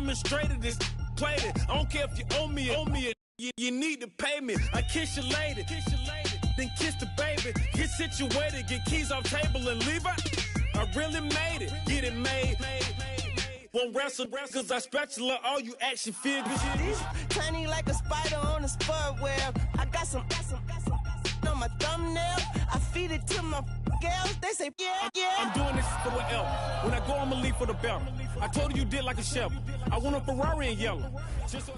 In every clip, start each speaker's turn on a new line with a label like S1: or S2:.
S1: demonstrated this, played it. I don't care if you owe me it. You need to pay me. I kiss your lady, then kiss the baby. Get situated, get keys off table and leave her. I really made it, get it made. Won't wrestle, cause I spatula all you action figures.
S2: Tiny like a spider on a spud web. I got some on my thumbnail. I feed it to my girls. They say, yeah.
S1: I'm doing this for the L. When I go, I'ma leave for the belt. I told you did like a Chevy. I want a Ferrari in yellow. Just so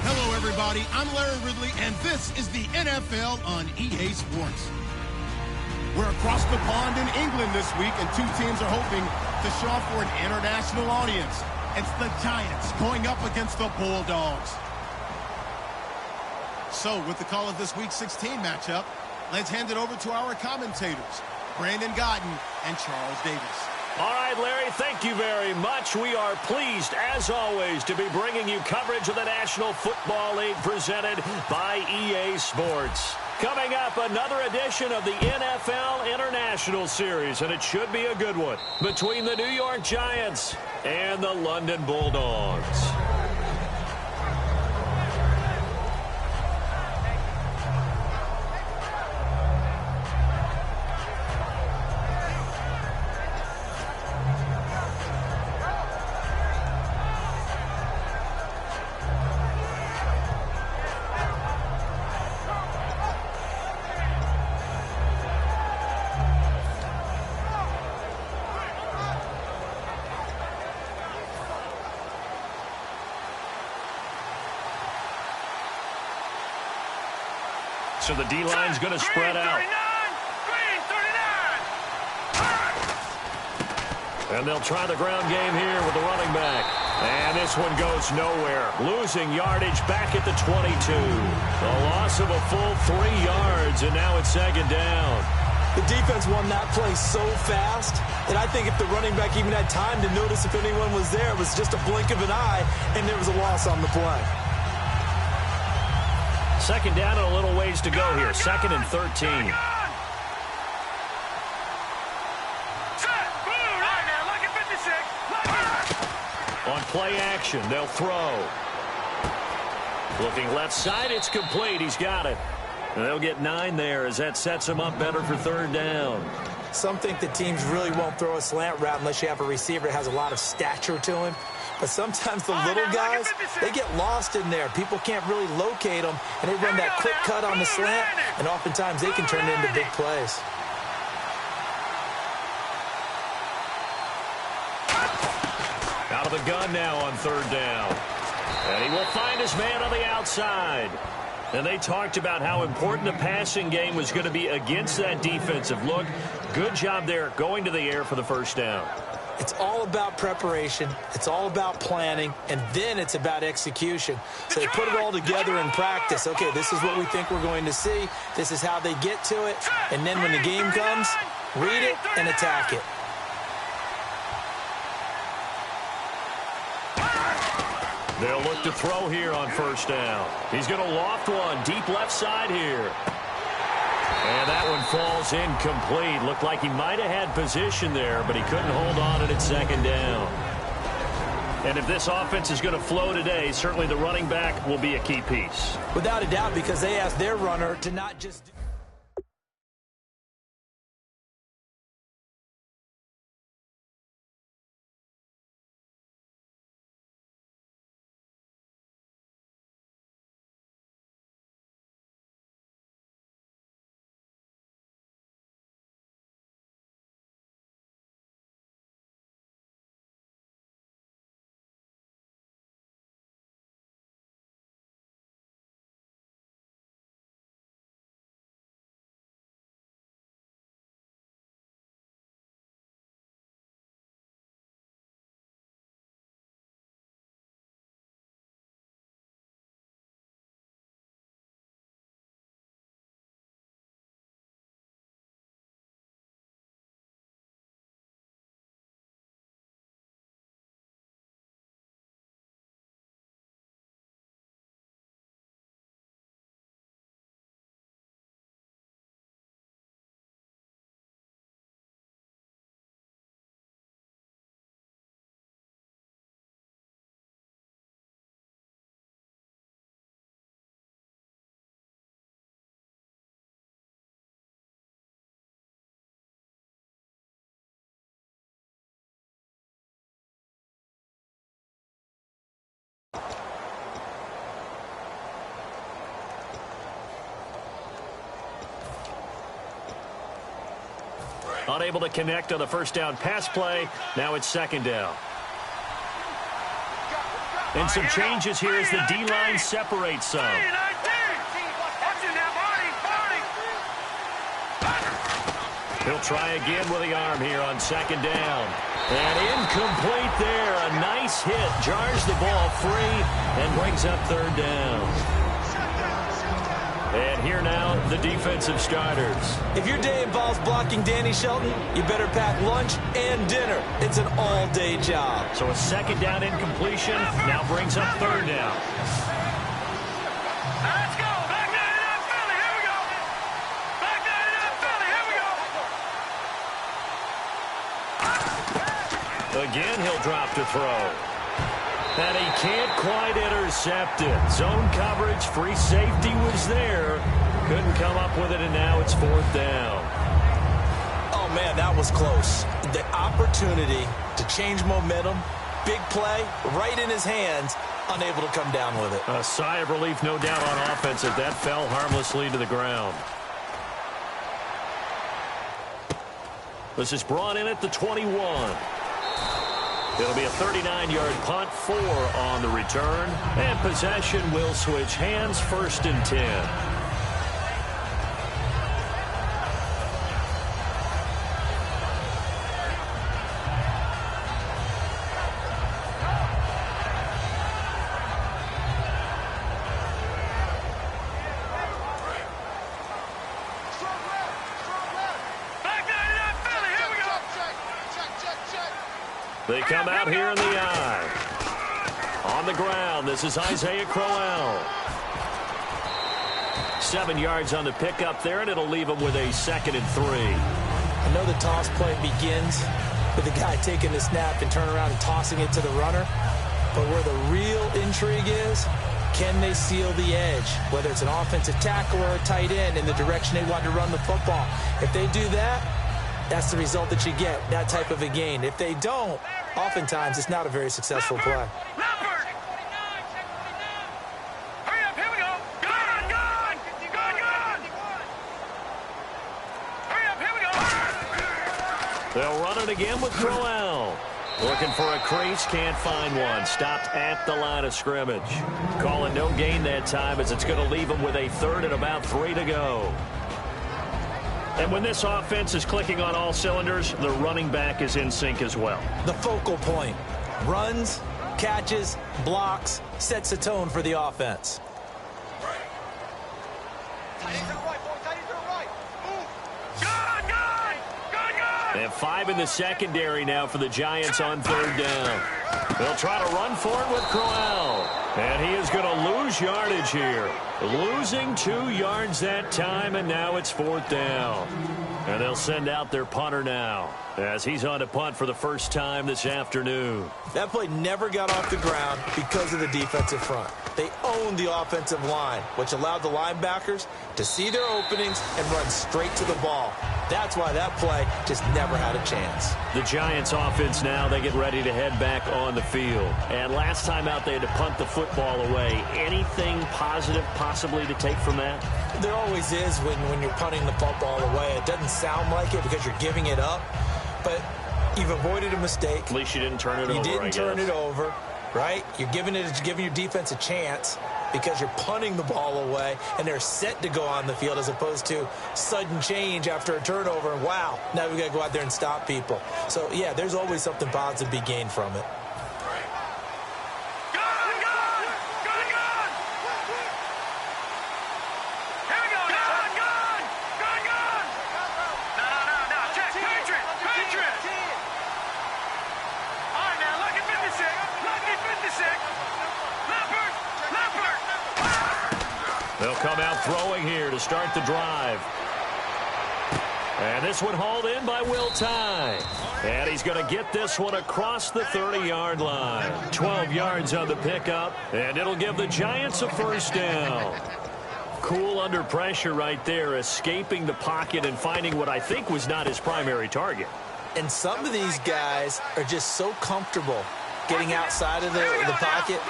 S3: Hello, everybody. I'm Larry Ridley, and this is the NFL on EA Sports. We're across the pond in England this week, and two teams are hoping to show off for an international audience. It's the Giants going up against the Bulldogs. So, with the call of this week's 16 matchup, let's hand it over to our commentators, Brandon Godden and Charles Davis.
S4: All right, Larry, thank you very much. We are pleased, as always, to be bringing you coverage of the National Football League presented by EA Sports. Coming up, another edition of the NFL International Series, and it should be a good one, between the New York Giants and the London Bulldogs. So the D-line's going to spread out. And they'll try the ground game here with the running back. And this one goes nowhere. Losing yardage back at the 22. A loss of a full 3 yards, and now it's second down.
S5: The defense won that play so fast that I think if the running back even had time to notice if anyone was there, it was just a blink of an eye, and there was a loss on the play.
S4: Second down and a little ways to go here. Second and 13. On play action, they'll throw. Looking left side, it's complete. He's got it. And they'll get 9 there as that sets him up better for third down.
S5: Some think the teams really won't throw a slant route unless you have a receiver that has a lot of stature to him. But sometimes the little guys, they get lost in there. People can't really locate them, and they run that quick cut on the slant, and oftentimes they can turn it into big plays.
S4: Out of the gun now on third down. And he will find his man on the outside. And they talked about how important the passing game was going to be against that defensive look. Good job there going to the air for the first down.
S5: It's all about preparation. It's all about planning. And then it's about execution. So they put it all together in practice. Okay, this is what we think we're going to see. This is how they get to it. And then when the game comes, read it and attack it.
S4: They'll look to throw here on first down. He's going to loft one deep left side here. And that one falls incomplete. Looked like he might have had position there, but he couldn't hold on at second down. And if this offense is going to flow today, certainly the running back will be a key piece.
S5: Without a doubt, because they asked their runner to not just...
S4: Unable to connect on the first down pass play. Now it's second down. And some changes here as the D-line separates some. He'll try again with the arm here on second down. And incomplete there. A nice hit. Jars the ball free and brings up third down. And here now, the defensive starters.
S5: If your day involves blocking Danny Shelton, you better pack lunch and dinner. It's an all-day job.
S4: So a second down incompletion now brings up third down.
S1: Let's go. Back down in that Philly. Here we go. Back down in that Philly. Here we go.
S4: Again, he'll drop to throw. And he can't quite intercept it. Zone coverage, free safety was there. Couldn't come up with it, and now it's fourth down.
S5: Oh, man, that was close. The opportunity to change momentum, big play, right in his hands, unable to come down with it.
S4: A sigh of relief, no doubt, on offense as that fell harmlessly to the ground. This is brought in at the 21. It'll be a 39-yard punt, 4 on the return. And possession will switch hands, first and 10. They come out here in the eye. On the ground, this is Isaiah Crowell. 7 yards on the pickup there, and it'll leave him with a 2nd and 3.
S5: I know the toss play begins with the guy taking the snap and turn around and tossing it to the runner. But where the real intrigue is, can they seal the edge? Whether it's an offensive tackle or a tight end in the direction they want to run the football. If they do that, that's the result that you get, that type of a gain. If they don't, oftentimes it's not a very successful play.
S1: Hurry up, here we go. Gone. Hurry up, here we go.
S4: They'll run it again with Crowell. Looking for a crease, can't find one. Stopped at the line of scrimmage. Calling no gain that time as it's going to leave him with a 3rd and about 3 to go. And when this offense is clicking on all cylinders, the running back is in sync as well.
S5: The focal point. Runs, catches, blocks, sets a tone for the offense.
S4: And 5 in the secondary now for the Giants on 3rd down. They'll try to run for it with Crowell. And he is going to lose yardage here. Losing 2 yards that time, and now it's 4th down. And they'll send out their punter now as he's on to punt for the first time this afternoon.
S5: That play never got off the ground because of the defensive front. They owned the offensive line, which allowed the linebackers to see their openings and run straight to the ball. That's why that play just never had a chance.
S4: The Giants offense now, they get ready to head back on the field. And last time out, they had to punt the football away. Anything positive possibly to take from that?
S5: There always is when you're punting the football away. It doesn't sound like it because you're giving it up, but you've avoided a mistake.
S4: At least you didn't turn it over,
S5: You didn't turn it over, right? You're giving your defense a chance because you're punting the ball away, and they're set to go on the field as opposed to sudden change after a turnover, and wow, now we've got to go out there and stop people. So, yeah, there's always something positive to be gained from it.
S4: They'll come out throwing here to start the drive. And this one hauled in by Will Tye. And he's going to get this one across the 30-yard line. 12 yards on the pickup, and it'll give the Giants a first down. Cool under pressure right there, escaping the pocket and finding what I think was not his primary target.
S5: And some of these guys are just so comfortable getting outside of the pocket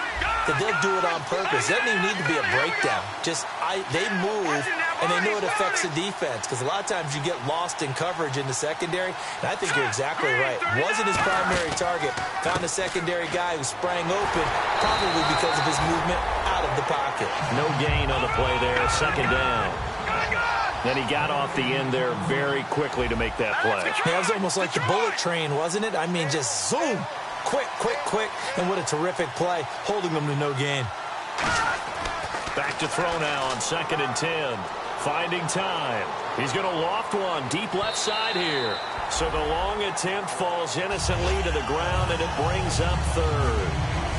S5: that they'll do it on purpose. It doesn't even need to be a breakdown. Just they move and they know it affects the defense because a lot of times you get lost in coverage in the secondary, and I think you're exactly right. Wasn't his primary target. Found a secondary guy who sprang open, probably because of his movement out of the pocket.
S4: No gain on the play there, second down. Then he got off the end there very quickly to make that play.
S5: Yeah, it was almost like the bullet train, wasn't it? I mean, just zoom. Quick, quick, quick. And what a terrific play, holding them to no gain.
S4: Back to throw now on 2nd and 10. Finding time. He's going to loft one deep left side here. So the long attempt falls innocently to the ground, and it brings up 3rd.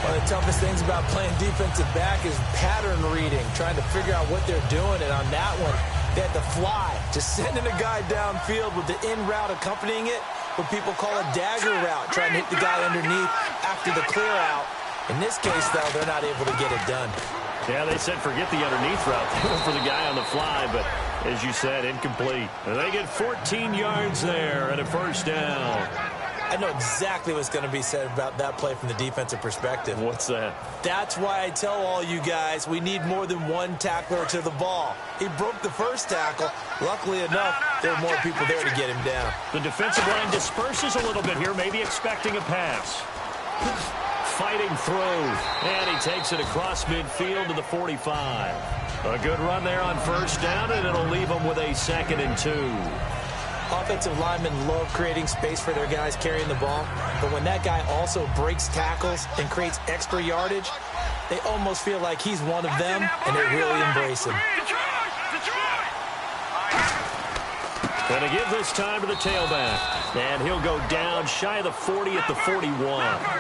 S5: One of the toughest things about playing defensive back is pattern reading, trying to figure out what they're doing. And on that one, they had to fly, just sending a guy downfield with the in route accompanying it, what people call a dagger route, trying to hit the guy underneath after the clear out. In this case, though, they're not able to get it done.
S4: Yeah, they said forget the underneath route. They went for the guy on the fly, but as you said, incomplete. They get 14 yards there and a first down.
S5: I know exactly what's going to be said about that play from the defensive perspective.
S4: What's that?
S5: That's why I tell all you guys we need more than one tackler to the ball. He broke the first tackle. Luckily enough, there were more people there to get him down.
S4: The defensive line disperses a little bit here, maybe expecting a pass. Fighting through, and he takes it across midfield to the 45. A good run there on first down, and it'll leave them with a 2nd and 2.
S5: Offensive linemen love creating space for their guys carrying the ball, but when that guy also breaks tackles and creates extra yardage, they almost feel like he's one of them, and they really embrace him.
S4: Going to give this time to the tailback. And he'll go down shy of the 40 at the 41.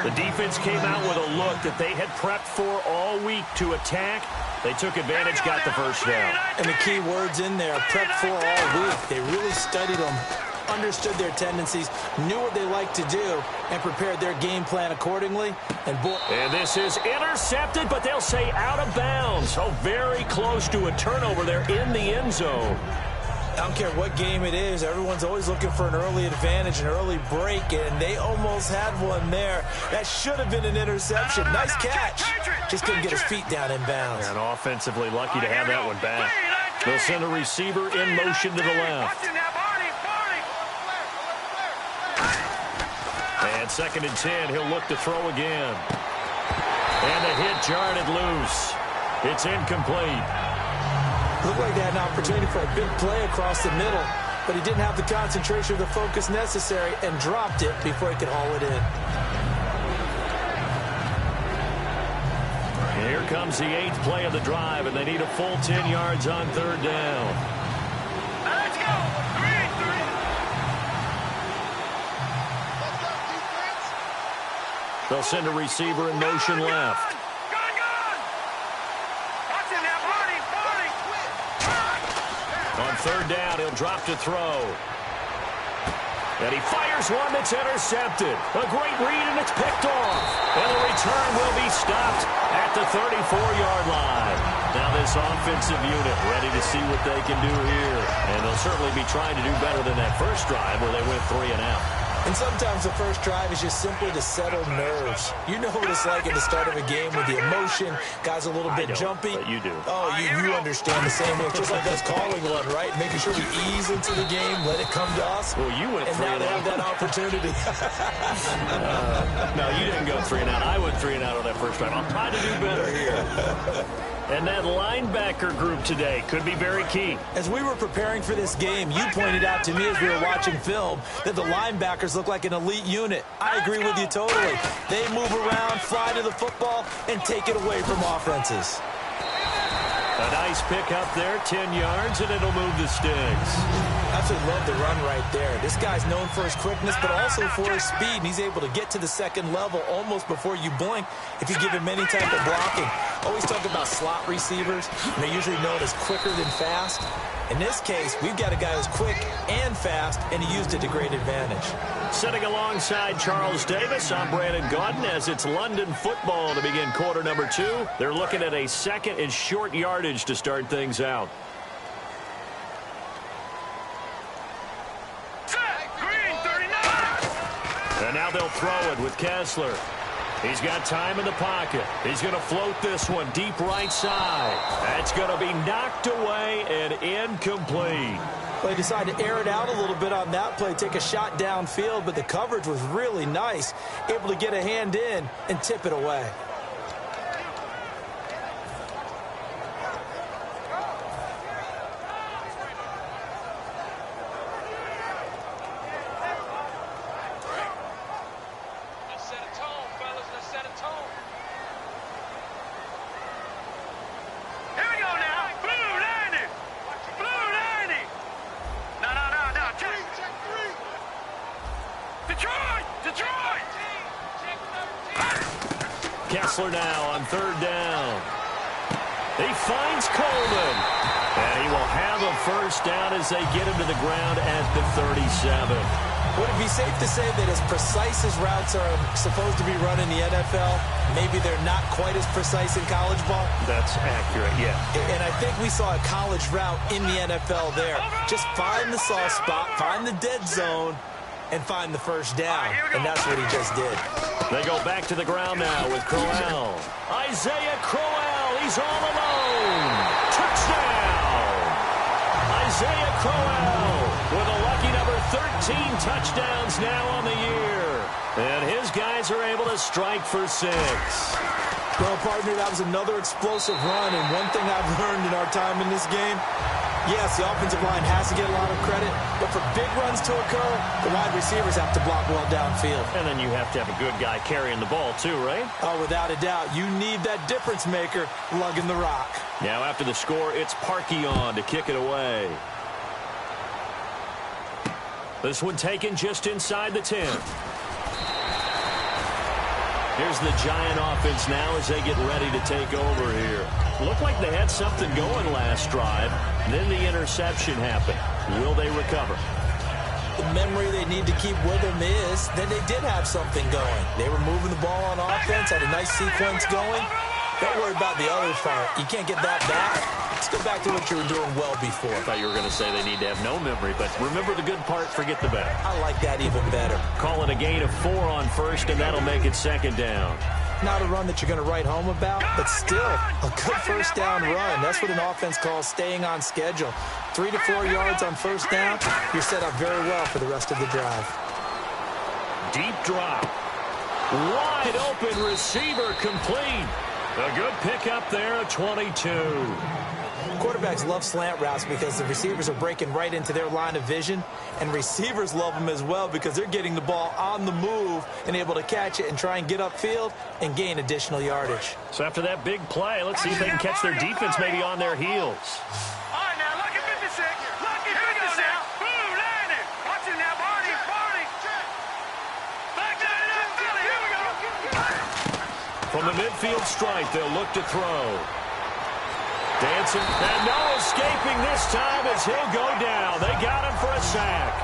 S4: The defense came out with a look that they had prepped for all week to attack. They took advantage, got the first down.
S5: And the key words in there, prepped for all week. They really studied them, understood their tendencies, knew what they like to do, and prepared their game plan accordingly. And
S4: this is intercepted, but they'll say out of bounds. So very close to a turnover there in the end zone.
S5: I don't care what game it is. Everyone's always looking for an early advantage, an early break, and they almost had one there. That should have been an interception. Nice catch. Just couldn't get his feet down in bounds.
S4: And offensively lucky to have that one back. They'll send a receiver in motion to the left. And 2nd and 10, he'll look to throw again. And the hit jarred it loose. It's incomplete.
S5: Looked like they had an opportunity for a big play across the middle, but he didn't have the concentration or the focus necessary and dropped it before he could haul it in.
S4: Here comes the 8th play of the drive, and they need a full 10 yards on 3rd down.
S1: Let's go! 3-3.
S4: They'll send a receiver in motion left. On 3rd down, he'll drop to throw. And he fires one that's intercepted. A great read, and it's picked off. And the return will be stopped at the 34-yard line. Now this offensive unit ready to see what they can do here. And they'll certainly be trying to do better than that first drive where they went 3 and out.
S5: And sometimes the first drive is just simply to settle nerves. You know what it's like at the start of a game with the emotion. Guys a little bit jumpy.
S4: But you do.
S5: Oh, you understand the same way. Just like us calling one, right? Making sure we ease into the game, let it come to us.
S4: Well, you went 3
S5: and
S4: and
S5: now
S4: out.
S5: they have that opportunity.
S4: No, you didn't go 3 and out. I went 3 and out on that first drive. I'll try to do better here. And that linebacker group today could be very key.
S5: As we were preparing for this game, you pointed out to me as we were watching film that the linebackers look like an elite unit. I agree with you totally. They move around, fly to the football, and take it away from offenses.
S4: A nice pick up there, 10 yards, and it'll move the sticks.
S5: Absolutely love the run right there. This guy's known for his quickness, but also for his speed. And he's able to get to the second level almost before you blink if you give him any type of blocking. Always talk about slot receivers. And they're usually known as quicker than fast. In this case, we've got a guy who's quick and fast, and he used it to great advantage.
S4: Sitting alongside Charles Davis, I'm Brandon Gaudin as it's London football to begin quarter number 2. They're looking at a 2nd and short yardage to start things out. And now they'll throw it with Kessler. He's got time in the pocket. He's going to float this one deep right side. That's going to be knocked away and incomplete.
S5: They decided to air it out a little bit on that play, take a shot downfield, but the coverage was really nice, able to get a hand in and tip it away.
S4: Kessler now on third down. He finds Coleman. And he will have a first down as they get him to the ground at the 37.
S5: Would it be safe to say that as precise as routes are supposed to be run in the NFL, maybe they're not quite as precise in college ball?
S4: That's accurate, yeah.
S5: And I think we saw a college route in the NFL there. Just find the soft spot, find the dead zone, and find the first down. And that's what he just did.
S4: They go back to the ground now with Crowell. Isaiah Crowell, he's all alone. Touchdown! Isaiah Crowell with a lucky number 13 touchdowns now on the year. And his guys are able to strike for 6.
S5: Well, partner, that was another explosive run. And one thing I've learned in our time in this game, yes, the offensive line has to get a lot of credit, but for big runs to occur, the wide receivers have to block well downfield.
S4: And then you have to have a good guy carrying the ball too, right?
S5: Oh, without a doubt. You need that difference maker lugging the rock.
S4: Now after the score, it's Parkey on to kick it away. This one taken just inside the 10. Here's the Giant offense now as they get ready to take over here. Looked like they had something going last drive. Then the interception happened. Will they recover?
S5: The memory they need to keep with them is that they did have something going. They were moving the ball on offense, had a nice sequence going. Don't worry about the other part. You can't get that back. Let's go back to what you were doing well before.
S4: I thought you were going to say they need to have no memory, but remember the good part, forget the bad.
S5: I like that even better.
S4: Call it a gain of 4 on first, and that'll make it second down.
S5: Not a run that you're going to write home about, but still a good first down run. That's what an offense calls staying on schedule. 3 to 4 yards on first down, you're set up very well for the rest of the drive.
S4: Deep drop. Wide open receiver complete. A good pickup there at 22.
S5: Quarterbacks love slant routes because the receivers are breaking right into their line of vision, and receivers love them as well because they're getting the ball on the move and able to catch it and try and get upfield and gain additional yardage.
S4: So after that big play, let's see if they can catch their defense maybe on their heels.
S1: All right, now, look at 56. Look at 56. Boom, landing. Watch it now, Barney. Back down it up, Philly. Here we go.
S4: From the midfield stripe, they'll look to throw. Dancing, and no escaping this time as he'll go down. They got him for a sack.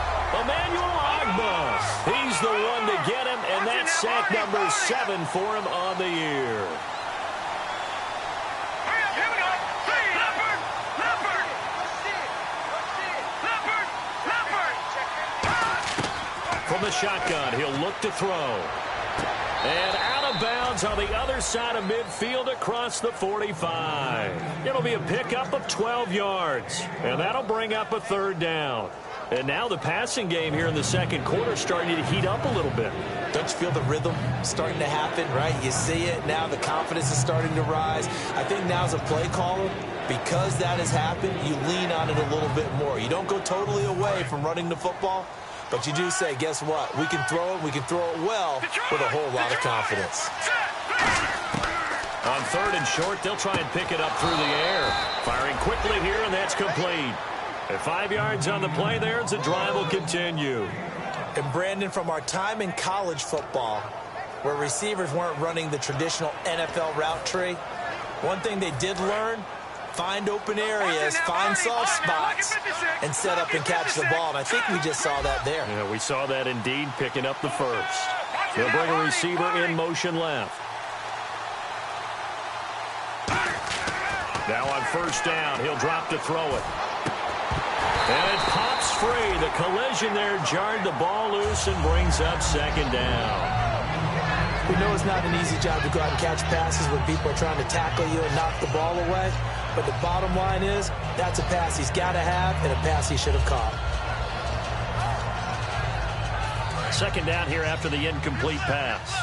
S4: Emmanuel Ogbah, he's the one to get him, and that's sack number 7 for him on the year.
S1: Here we go. Leopard.
S4: From the shotgun, he'll look to throw. And out of bounds on the other side of midfield across the 45. It'll be a pickup of 12 yards. And that'll bring up a third down. And now the passing game here in the second quarter starting to heat up a little bit.
S5: Don't you feel the rhythm starting to happen, right? You see it. Now the confidence is starting to rise. I think now as a play caller, because that has happened, you lean on it a little bit more. You don't go totally away from running the football. But you do say, guess what? We can throw it well with a whole lot of confidence.
S4: On third and short, they'll try and pick it up through the air. Firing quickly here, and that's complete. At 5 yards on the play there, as the drive will continue.
S5: And Brandon, from our time in college football, where receivers weren't running the traditional NFL route tree, one thing they did learn, find open areas, find soft spots, and set up and catch the ball. And I think we just saw that there.
S4: Yeah, we saw that indeed, picking up the first. They'll bring a receiver in motion left. Now on first down, he'll drop to throw it. And it pops free. The collision there jarred the ball loose and brings up second down.
S5: We know it's not an easy job to go out and catch passes when people are trying to tackle you and knock the ball away. But the bottom line is, that's a pass he's got to have and a pass he should have caught.
S4: Second down here after the incomplete pass.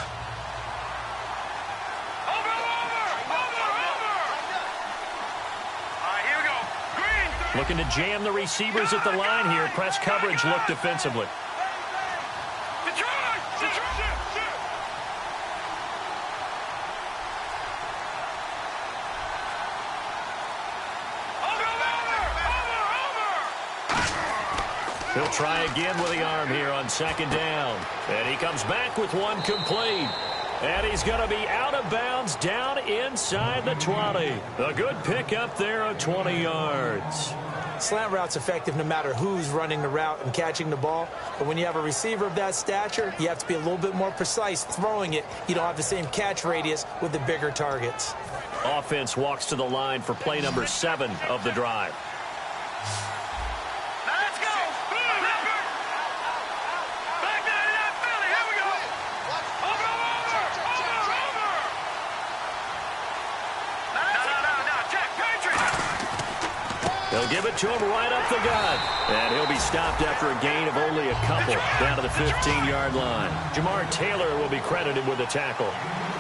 S4: Looking to jam the receivers at the line here. Press coverage look defensively. He'll try again with the arm here on second down. And he comes back with one complete. And he's going to be out of bounds down inside the 20. A good pick up there of 20 yards.
S5: Slant route's effective no matter who's running the route and catching the ball. But when you have a receiver of that stature, you have to be a little bit more precise throwing it. You don't have the same catch radius with the bigger targets.
S4: Offense walks to the line for play number 7 of the drive. They'll give it to him right up the gut. And he'll be stopped after a gain of only a couple down to the 15-yard line. Jamar Taylor will be credited with a tackle.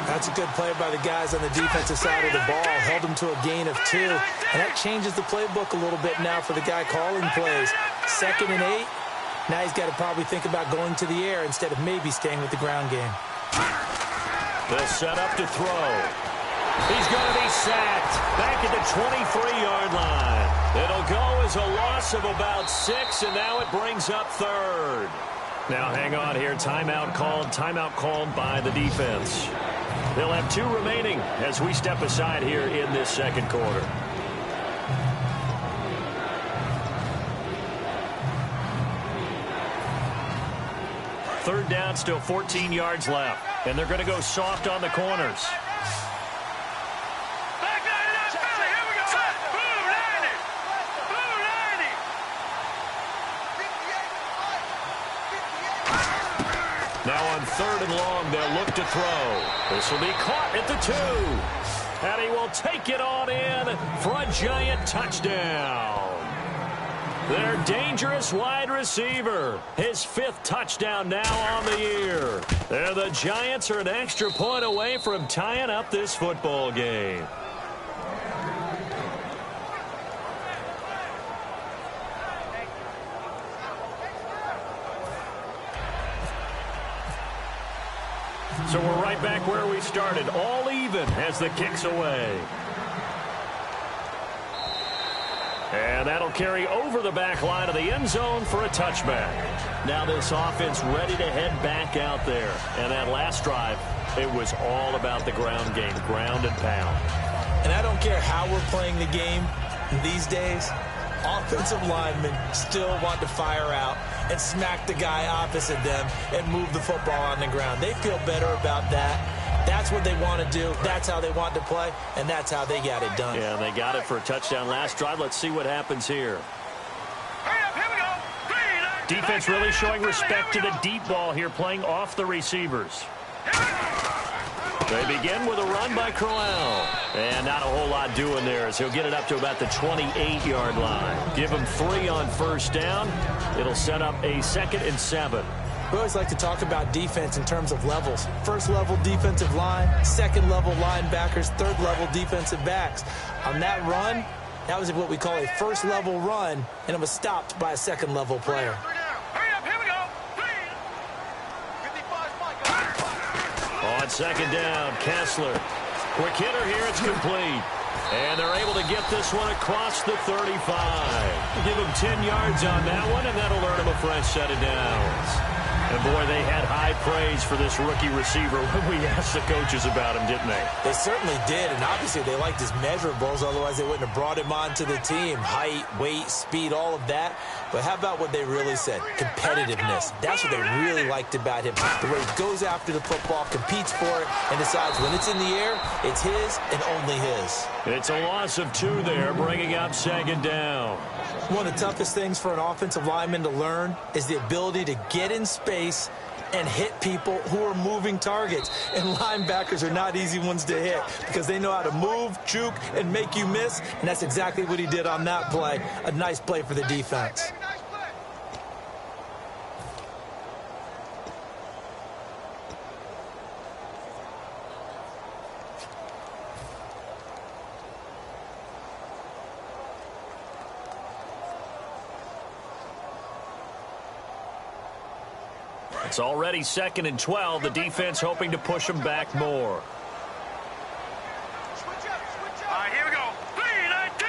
S5: That's a good play by the guys on the defensive side of the ball. Held him to a gain of 2. And that changes the playbook a little bit now for the guy calling plays. 2nd and 8. Now he's got to probably think about going to the air instead of maybe staying with the ground game.
S4: They'll set up to throw. He's going to be sacked back at the 23-yard line. It'll go as a loss of about 6, and now it brings up 3rd. Now hang on here. Timeout called by the defense. They'll have 2 remaining as we step aside here in this second quarter. Third down, still 14 yards left, and they're going to go soft on the corners. Now on 3rd and long, they'll look to throw. This will be caught at the 2. And he will take it on in for a giant touchdown. Their dangerous wide receiver. His 5th touchdown now on the year. And the Giants are an extra point away from tying up this football game. So we're right back where we started, all even as the kick's away. And that'll carry over the back line of the end zone for a touchback. Now this offense ready to head back out there. And that last drive, it was all about the ground game, ground and pound.
S5: And I don't care how we're playing the game these days, offensive linemen still want to fire out and smack the guy opposite them and move the football on the ground. They feel better about that. That's what they want to do. That's how they want to play, and that's how they got it done.
S4: Yeah, they got it for a touchdown last drive. Let's see what happens here. Defense really showing respect to the deep ball here, playing off the receivers. They begin with a run by Crowell. And not a whole lot doing there as he'll get it up to about the 28-yard line. Give him 3 on first down. It'll set up a 2nd and 7.
S5: We always like to talk about defense in terms of levels. First level defensive line, 2nd level linebackers, 3rd level defensive backs. On that run, that was what we call a first level run, and it was stopped by a 2nd level player.
S4: On 2nd down, Kessler. Quick hitter here, it's complete. And they're able to get this one across the 35. Give him 10 yards on that one, and that'll earn him a fresh set of downs. And, boy, they had high praise for this rookie receiver when we asked the coaches about him, didn't they?
S5: They certainly did, and obviously they liked his measurables. Otherwise, they wouldn't have brought him onto the team. Height, weight, speed, all of that. But how about what they really said? Competitiveness. That's what they really liked about him. The way he goes after the football, competes for it, and decides when it's in the air, it's his and only his.
S4: It's a loss of 2 there, bringing up 2nd down.
S5: One of the toughest things for an offensive lineman to learn is the ability to get in space and hit people who are moving targets. And linebackers are not easy ones to hit because they know how to move, juke, and make you miss. And that's exactly what he did on that play. A nice play for the defense.
S4: It's already 2nd and 12. The defense hoping to push them back more.
S1: All right, here we go. 3-19.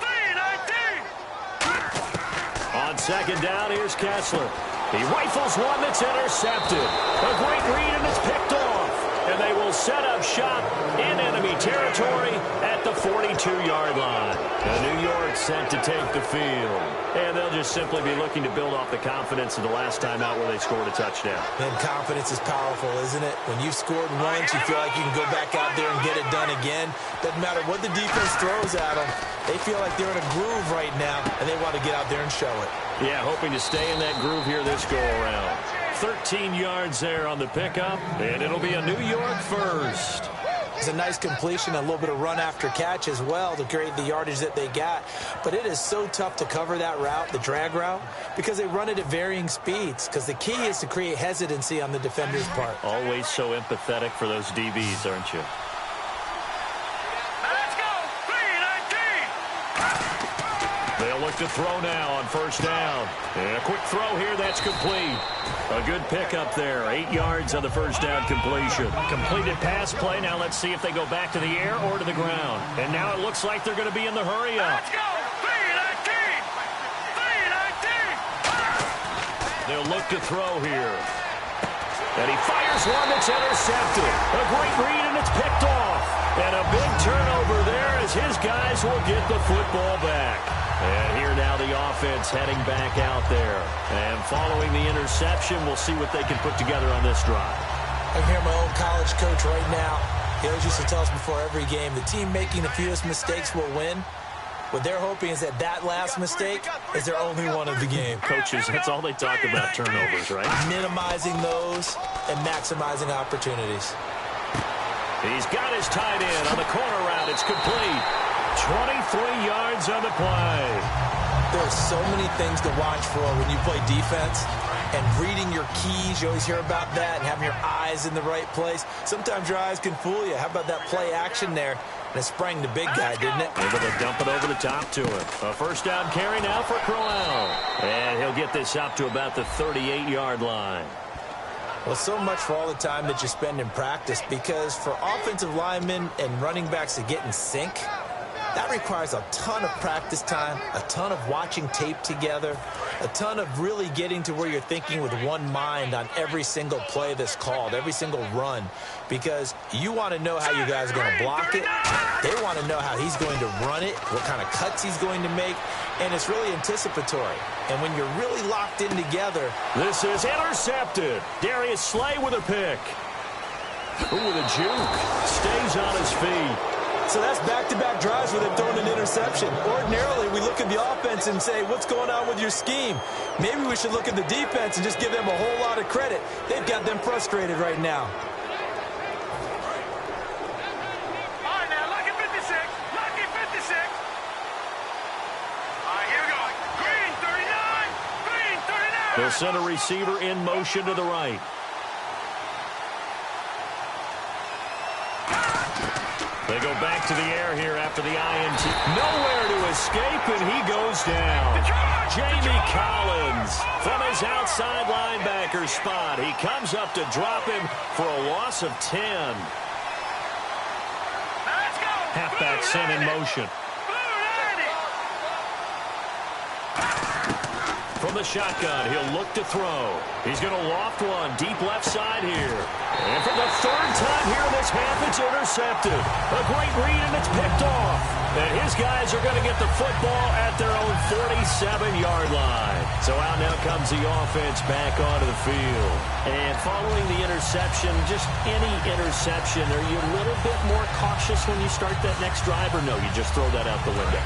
S1: 3-19.
S4: On 2nd down, here's Kessler. He rifles one that's intercepted. A great read, and it's picked off. And they will set up shop in enemy territory at the 42-yard line. New York set to take the field. And they'll just simply be looking to build off the confidence of the last time out where they scored a touchdown.
S5: And confidence is powerful, isn't it? When you've scored once, you feel like you can go back out there and get it done again. Doesn't matter what the defense throws at them. They feel like they're in a groove right now, and they want to get out there and show it.
S4: Yeah, hoping to stay in that groove here this go-around. 13 yards there on the pickup, and it'll be a New York first.
S5: It's a nice completion, a little bit of run after catch as well to create the yardage that they got. But it is so tough to cover that route, the drag route, because they run it at varying speeds. Because the key is to create hesitancy on the defender's part.
S4: Always so empathetic for those DBs, aren't you?
S1: Let's go. 3-19.
S4: They'll look to throw now on 1st down. And a quick throw here, that's complete. A good pickup there. 8 yards on the 1st down completion. Completed pass play. Now let's see if they go back to the air or to the ground. And now it looks like they're going to be in the hurry up.
S1: Let's go. 3-19. 3-19.
S4: They'll look to throw here. And he fires one that's intercepted. A great read, and it's picked off. And a big turnover there as his guys will get the football back. And here now the offense heading back out there. And following the interception, we'll see what they can put together on this drive.
S5: I can hear my old college coach right now. He always used to tell us before every game, the team making the fewest mistakes will win. What they're hoping is that that last mistake is their only one of the game.
S4: Coaches, that's all they talk about, turnovers, right?
S5: Minimizing those and maximizing opportunities.
S4: He's got his tight end on the corner route. It's complete. 23 yards on the play.
S5: There are so many things to watch for when you play defense. And reading your keys, you always hear about that, and having your eyes in the right place. Sometimes your eyes can fool you. How about that play action there? And it sprang the big guy, didn't it?
S4: Able to dump it over the top to him. A 1st down carry now for Crowell. And he'll get this up to about the 38-yard line.
S5: Well, so much for all the time that you spend in practice, because for offensive linemen and running backs to get in sync, that requires a ton of practice time, a ton of watching tape together, a ton of really getting to where you're thinking with one mind on every single play that's called, every single run, because you want to know how you guys are going to block it. They want to know how he's going to run it, what kind of cuts he's going to make, and it's really anticipatory. And when you're really locked in together.
S4: This is intercepted. Darius Slay with a pick. Ooh, with a juke. Stays on his feet.
S5: So that's back-to-back drives where they've thrown an interception. Ordinarily, we look at the offense and say, what's going on with your scheme? Maybe we should look at the defense and just give them a whole lot of credit. They've got them frustrated right now.
S1: All right, now, lucky 56. Lucky 56. All right, here we go. Green 39. Green 39.
S4: They'll send a receiver in motion to the right. They go back to the air here after the INT. Nowhere to escape, and he goes down. Jamie Collins from his outside linebacker spot. He comes up to drop him for a loss of 10. Halfback sent in motion. From the shotgun, he'll look to throw. He's going to loft one deep left side here. And for the 3rd time here in this half, it's intercepted. A great read, and it's picked off. And his guys are going to get the football at their own 47-yard line. So out now comes the offense back onto the field. And following the interception, just any interception, are you a little bit more cautious when you start that next drive, or no, you just throw that out the window?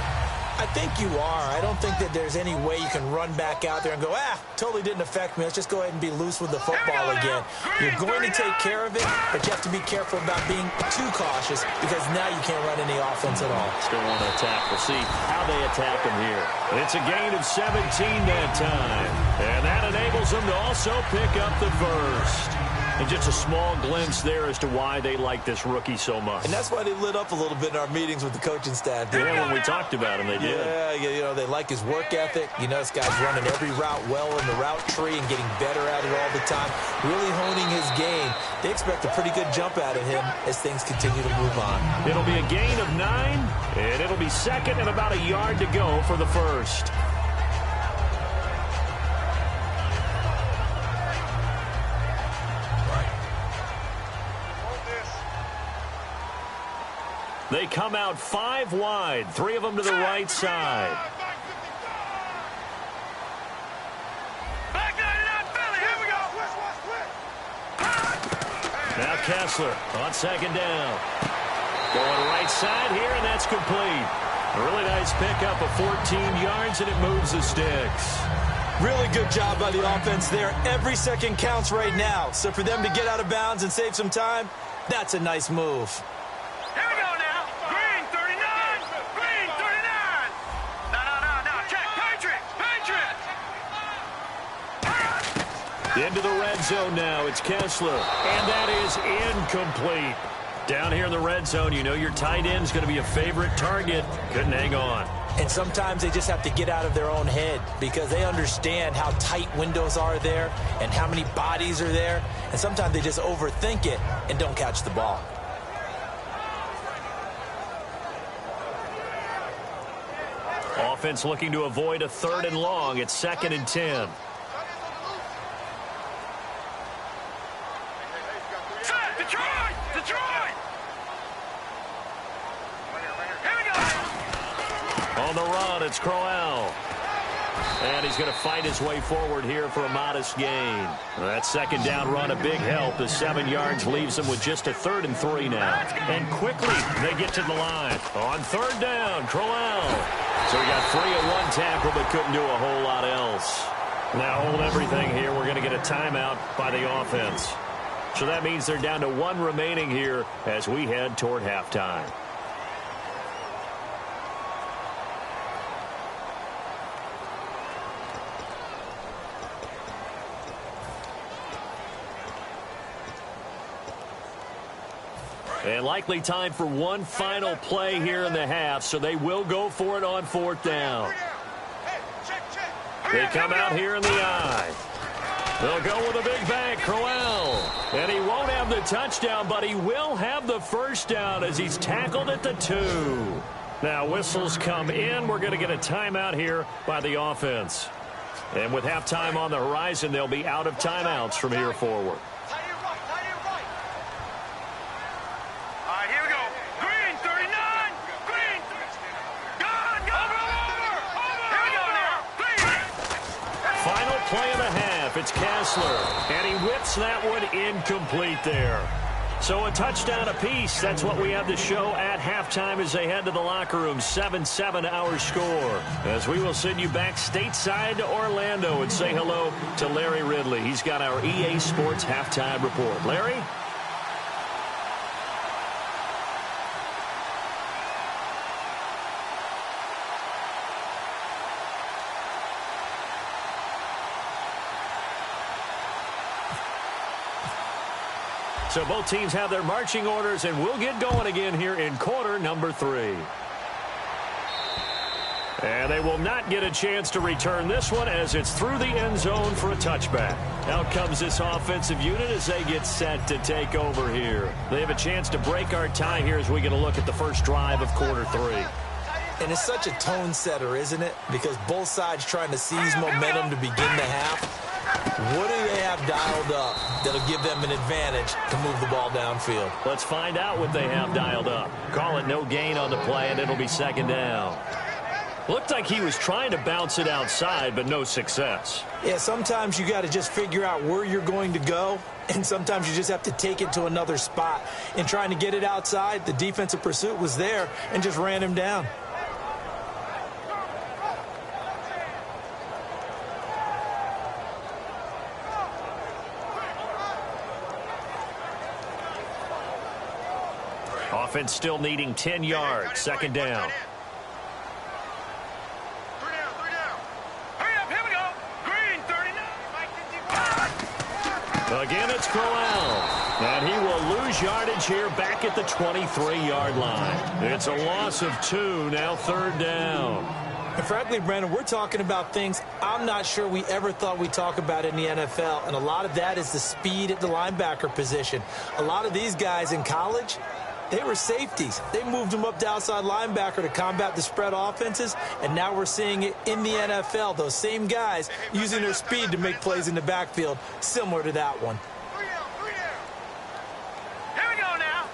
S5: I think you are. I don't think that there's any way you can run back out there and go, totally didn't affect me. Let's just go ahead and be loose with the football again. You're going to take care of it, but you have to be careful about being too cautious because now you can't run any offense at all.
S4: Still want to attack. We'll see how they attack him here. It's a gain of 17 that time, and that enables them to also pick up the first. And just a small glimpse there as to why they like this rookie so much.
S5: And that's why they lit up a little bit in our meetings with the coaching staff.
S4: Yeah, when we talked about him, they did.
S5: Yeah, you know, they like his work ethic. You know, this guy's running every route well in the route tree and getting better at it all the time, really honing his game. They expect a pretty good jump out of him as things continue to move on.
S4: It'll be a gain of 9, and it'll be second and about a yard to go for the first. They come out 5 wide, 3 of them to the right side. Now Kessler on second down. Going right side here, and that's complete. A really nice pickup of 14 yards, and it moves the sticks.
S5: Really good job by the offense there. Every second counts right now. So for them to get out of bounds and save some time, that's a nice move.
S6: Here we go now. Green, 39. Green, 39. No. Check. Patriot.
S4: Into the red zone now. It's Kessler. And that is incomplete. Down here in the red zone, you know your tight end's going to be a favorite target. Couldn't hang on.
S5: And sometimes they just have to get out of their own head because they understand how tight windows are there and how many bodies are there. And sometimes they just overthink it and don't catch the ball.
S4: Offense looking to avoid a 3rd and long. It's 2nd and 10.
S6: Detroit! Here we go!
S4: On the run, it's Crowell. And he's going to fight his way forward here for a modest gain. That second down run, a big help. The 7 yards leaves them with just a 3rd and 3 now. And quickly, they get to the line. On 3rd down, Crowell. So he got free at 1 tackle, but couldn't do a whole lot else. Now hold everything here. We're going to get a timeout by the offense. So that means they're down to 1 remaining here as we head toward halftime. And likely time for one final play here in the half, so they will go for it on 4th down. They come out here in the eye. They'll go with a big bang, Crowell. And he won't have the touchdown, but he will have the first down as he's tackled at the 2. Now whistles come in. We're going to get a timeout here by the offense. And with halftime on the horizon, they'll be out of timeouts from here forward. Play of the half, it's Kessler, and he whips that one incomplete there. So a touchdown apiece, that's what we have to show at halftime as they head to the locker room. 7-7 our score. As we will send you back stateside to Orlando and say hello to Larry Ridley. He's got our EA Sports halftime report. Larry? So both teams have their marching orders, and we'll get going again here in quarter number 3. And they will not get a chance to return this one as it's through the end zone for a touchback. Out comes this offensive unit as they get set to take over here. They have a chance to break our tie here as we get a look at the first drive of quarter 3.
S5: And it's such a tone setter, isn't it? Because both sides trying to seize momentum to begin the half. What do they have dialed up that'll give them an advantage to move the ball downfield?
S4: Let's find out what they have dialed up. Call it no gain on the play, and it'll be 2nd down. Looked like he was trying to bounce it outside, but no success.
S5: Yeah, sometimes you got to just figure out where you're going to go, and sometimes you just have to take it to another spot. In trying to get it outside, the defensive pursuit was there and just ran him down.
S4: Offense still needing 10 yards. Second down. Again, it's Crowell. And he will lose yardage here back at the 23-yard line. It's a loss of 2, now third down.
S5: And frankly, Brandon, we're talking about things I'm not sure we ever thought we'd talk about in the NFL. And a lot of that is the speed at the linebacker position. A lot of these guys in college, they were safeties. They moved them up to outside linebacker to combat the spread offenses, and now we're seeing it in the NFL. Those same guys using their speed to make plays in the backfield, similar to that one.
S6: Here we go now.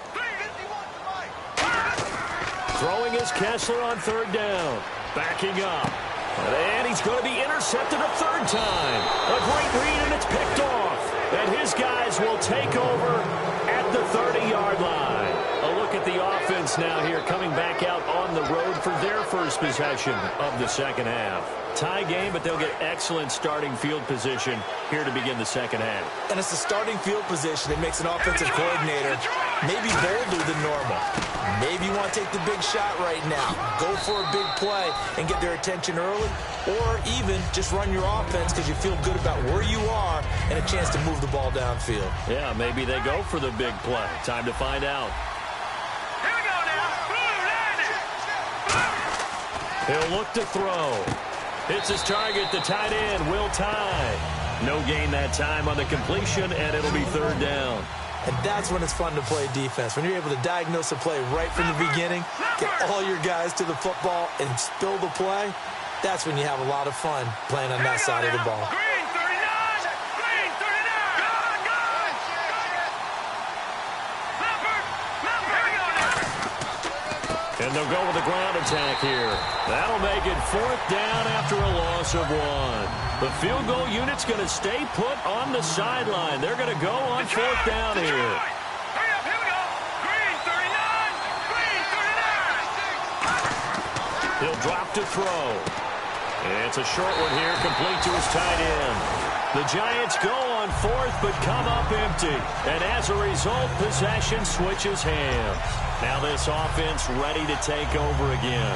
S4: Throwing is Kessler on third down. Backing up. And he's going to be intercepted a third time. A great read, and it's picked off. And his guys will take over at the 30-yard line. A look at the offense now here, coming back out on the road for their first possession of the second half. Tie game, but they'll get excellent starting field position here to begin the second half.
S5: And it's the starting field position that makes an offensive coordinator maybe bolder than normal. Maybe you want to take the big shot right now. Go for a big play and get their attention early, or even just run your offense because you feel good about where you are and a chance to move the ball downfield.
S4: Yeah, maybe they go for the big play. Time to find out.
S6: Here we go now.
S4: He'll look to throw. Hits his target, the tight end, Will Tye. No gain that time on the completion, and it'll be third down.
S5: And that's when it's fun to play defense. When you're able to diagnose a play right from the beginning, get all your guys to the football, and spill the play, that's when you have a lot of fun playing on that side of the ball.
S6: Green 39. Green 39. Good, good. Leopard. Here we go now.
S4: And they'll go with the ground attack here. That'll make it fourth down after a loss of 1. The field goal unit's going to stay put on the sideline. They're going to go on fourth down here.
S6: Hurry up, here we go. Green 39. Green 39.
S4: He'll drop to throw. It's a short one here, complete to his tight end. The Giants go on fourth, but come up empty. And as a result, possession switches hands. Now this offense ready to take over again.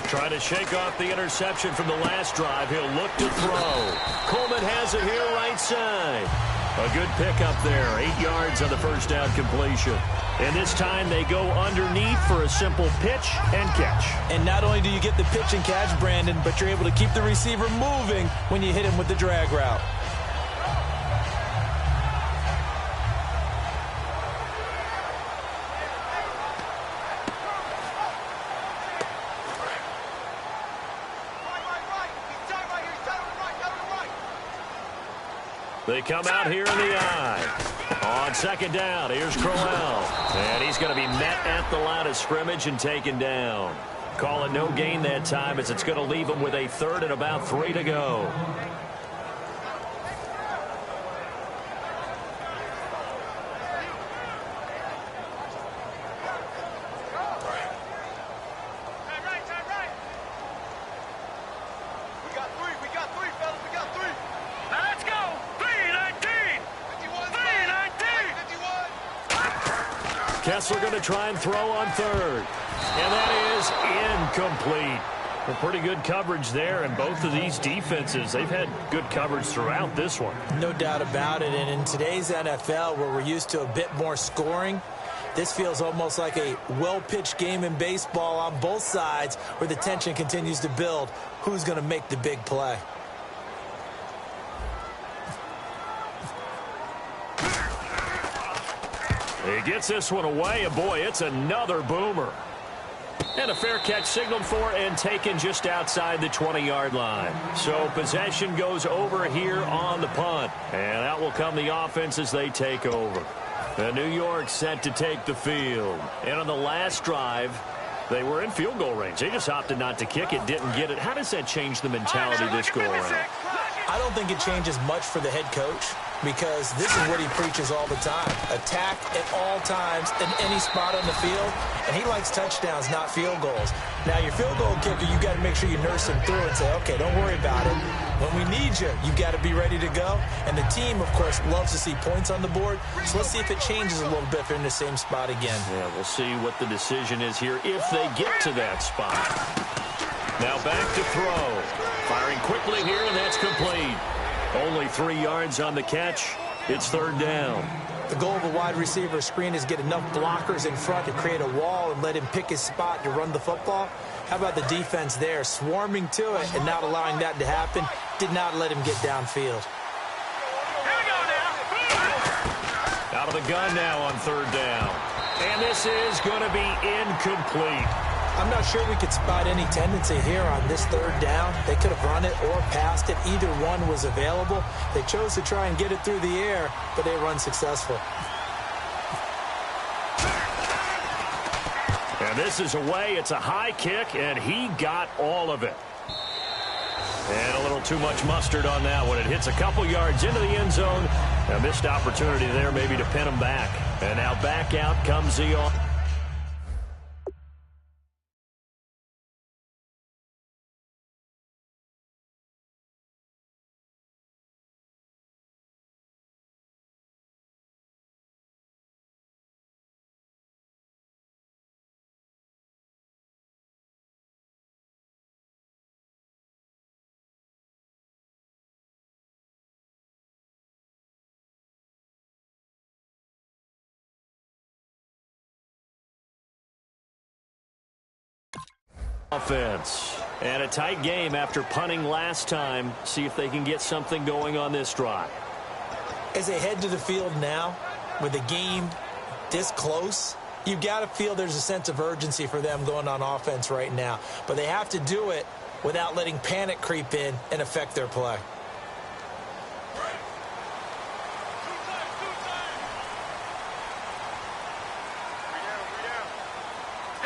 S4: Trying to shake off the interception from the last drive. He'll look to throw. Coleman has it here right side. A good pickup there. 8 yards on the first down completion. And this time they go underneath for a simple pitch and catch.
S5: And not only do you get the pitch and catch, Brandon, but you're able to keep the receiver moving when you hit him with the drag route.
S4: They come out here in the eye. On second down, here's Crowell. And he's going to be met at the line of scrimmage and taken down. Call it no gain that time, as it's going to leave him with a third and about 3 to go. Kessler going to try and throw on third. And that is incomplete. Well, pretty good coverage there, and both of these defenses, they've had good coverage throughout this one.
S5: No doubt about it. And in today's NFL, where we're used to a bit more scoring, this feels almost like a well-pitched game in baseball on both sides, where the tension continues to build. Who's going to make the big play?
S4: He gets this one away, and boy, it's another boomer. And a fair catch signaled for and taken just outside the 20-yard line. So possession goes over here on the punt. And out will come the offense as they take over. The New York set to take the field. And on the last drive, they were in field goal range. They just opted not to kick it, didn't get it. How does that change the mentality this go around?
S5: I don't think it changes much for the head coach. because this is what he preaches all the time. Attack at all times in any spot on the field, and he likes touchdowns, not field goals. Now, your field goal kicker, you got to make sure you nurse him through and say, okay, don't worry about it. When we need you, you got to be ready to go. And the team, of course, loves to see points on the board. So let's see if it changes a little bit if they're in the same spot again.
S4: Yeah, we'll see what the decision is here if they get to that spot. Now back to throw. Firing quickly here, and that's complete. Only 3 yards on the catch. It's third down.
S5: The goal of a wide receiver screen is get enough blockers in front to create a wall and let him pick his spot to run the football. How about the defense there, swarming to it and not allowing that to happen? Did not let him get downfield.
S4: Out of the gun now on third down. And this is going to be incomplete.
S5: I'm not sure we could spot any tendency here on this third down. They could have run it or passed it. Either one was available. They chose to try and get it through the air, but they were unsuccessful.
S4: And this is away. It's a high kick, and he got all of it. And a little too much mustard on that one. It hits a couple yards into the end zone. A missed opportunity there maybe to pin him back. And now back out comes the on. Offense. And a tight game after punting last time. See if they can get something going on this drive.
S5: As they head to the field now, with the game this close, you've got to feel there's a sense of urgency for them going on offense right now. But they have to do it without letting panic creep in and affect their play.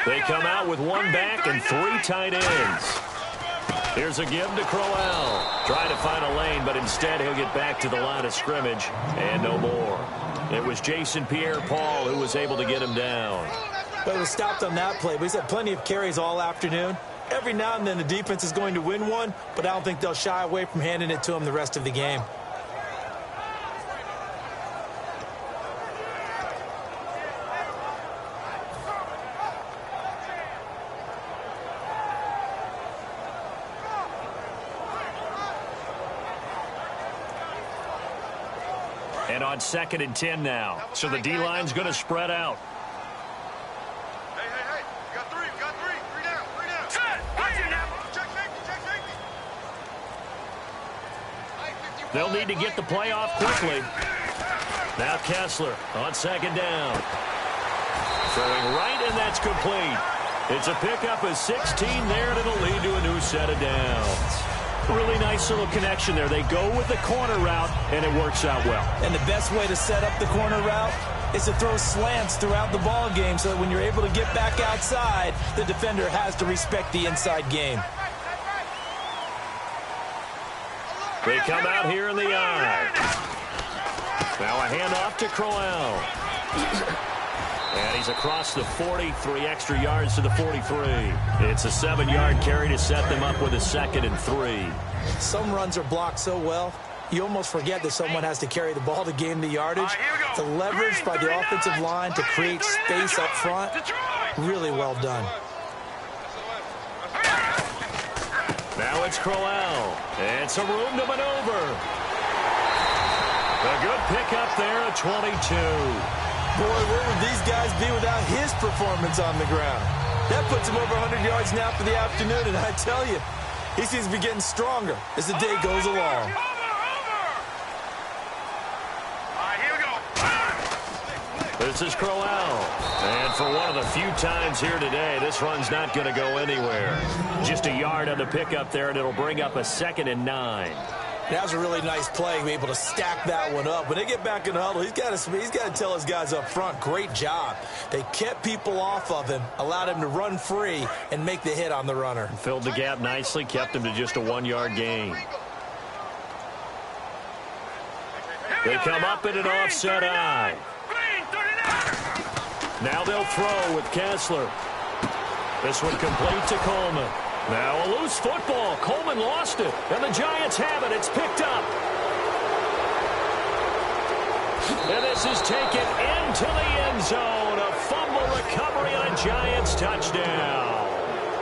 S4: They come out with one back and 3 tight ends. Here's a give to Crowell. Try to find a lane, but instead he'll get back to the line of scrimmage and no more. It was Jason Pierre-Paul who was able to get him down.
S5: But it was stopped on that play. But he's had plenty of carries all afternoon. Every now and then the defense is going to win one, but I don't think they'll shy away from handing it to him the rest of the game.
S4: And on 2nd and 10 now. So the D-line's going to spread out.
S6: Hey. We got three. Three down. Set. Check safety.
S4: They'll need to get the play off quickly. Now Kessler on 2nd down. Throwing right, and that's complete. It's a pickup of 16 there, and it'll lead to a new set of downs. Really nice little connection there. They go with the corner route, and it works out well.
S5: And the best way to set up the corner route is to throw slants throughout the ball game so that when you're able to get back outside, the defender has to respect the inside game.
S4: They come out here in the eye. Now a handoff to Crowell. And he's across the 40, 3 extra yards to the 43. It's a 7-yard carry to set them up with a 2nd and 3.
S5: Some runs are blocked so well, you almost forget that someone has to carry the ball to gain the yardage. The leverage by the offensive line to create space up front, really well done.
S4: Now it's Crowell. And some room to maneuver. A good pickup there at 22.
S5: Boy, where would these guys be without his performance on the ground? That puts him over 100 yards now for the afternoon, and I tell you, he seems to be getting stronger as the day goes along.
S4: This is Crowell. And for one of the few times here today, this run's not going to go anywhere. Just a yard on the pickup there, and it'll bring up a 2nd and 9.
S5: That was a really nice play, be able to stack that one up. When they get back in the huddle, he's got to tell his guys up front, great job. They kept people off of him, allowed him to run free and make the hit on the runner.
S4: Filled the gap nicely, kept him to just a 1-yard gain. They come up in an offset eye.
S6: Green 39.
S4: Now they'll throw with Kessler. This one complete to Coleman. Now a loose football. Coleman lost it, and the Giants have it. It's picked up. And this is taken into the end zone. A fumble recovery and a Giants touchdown.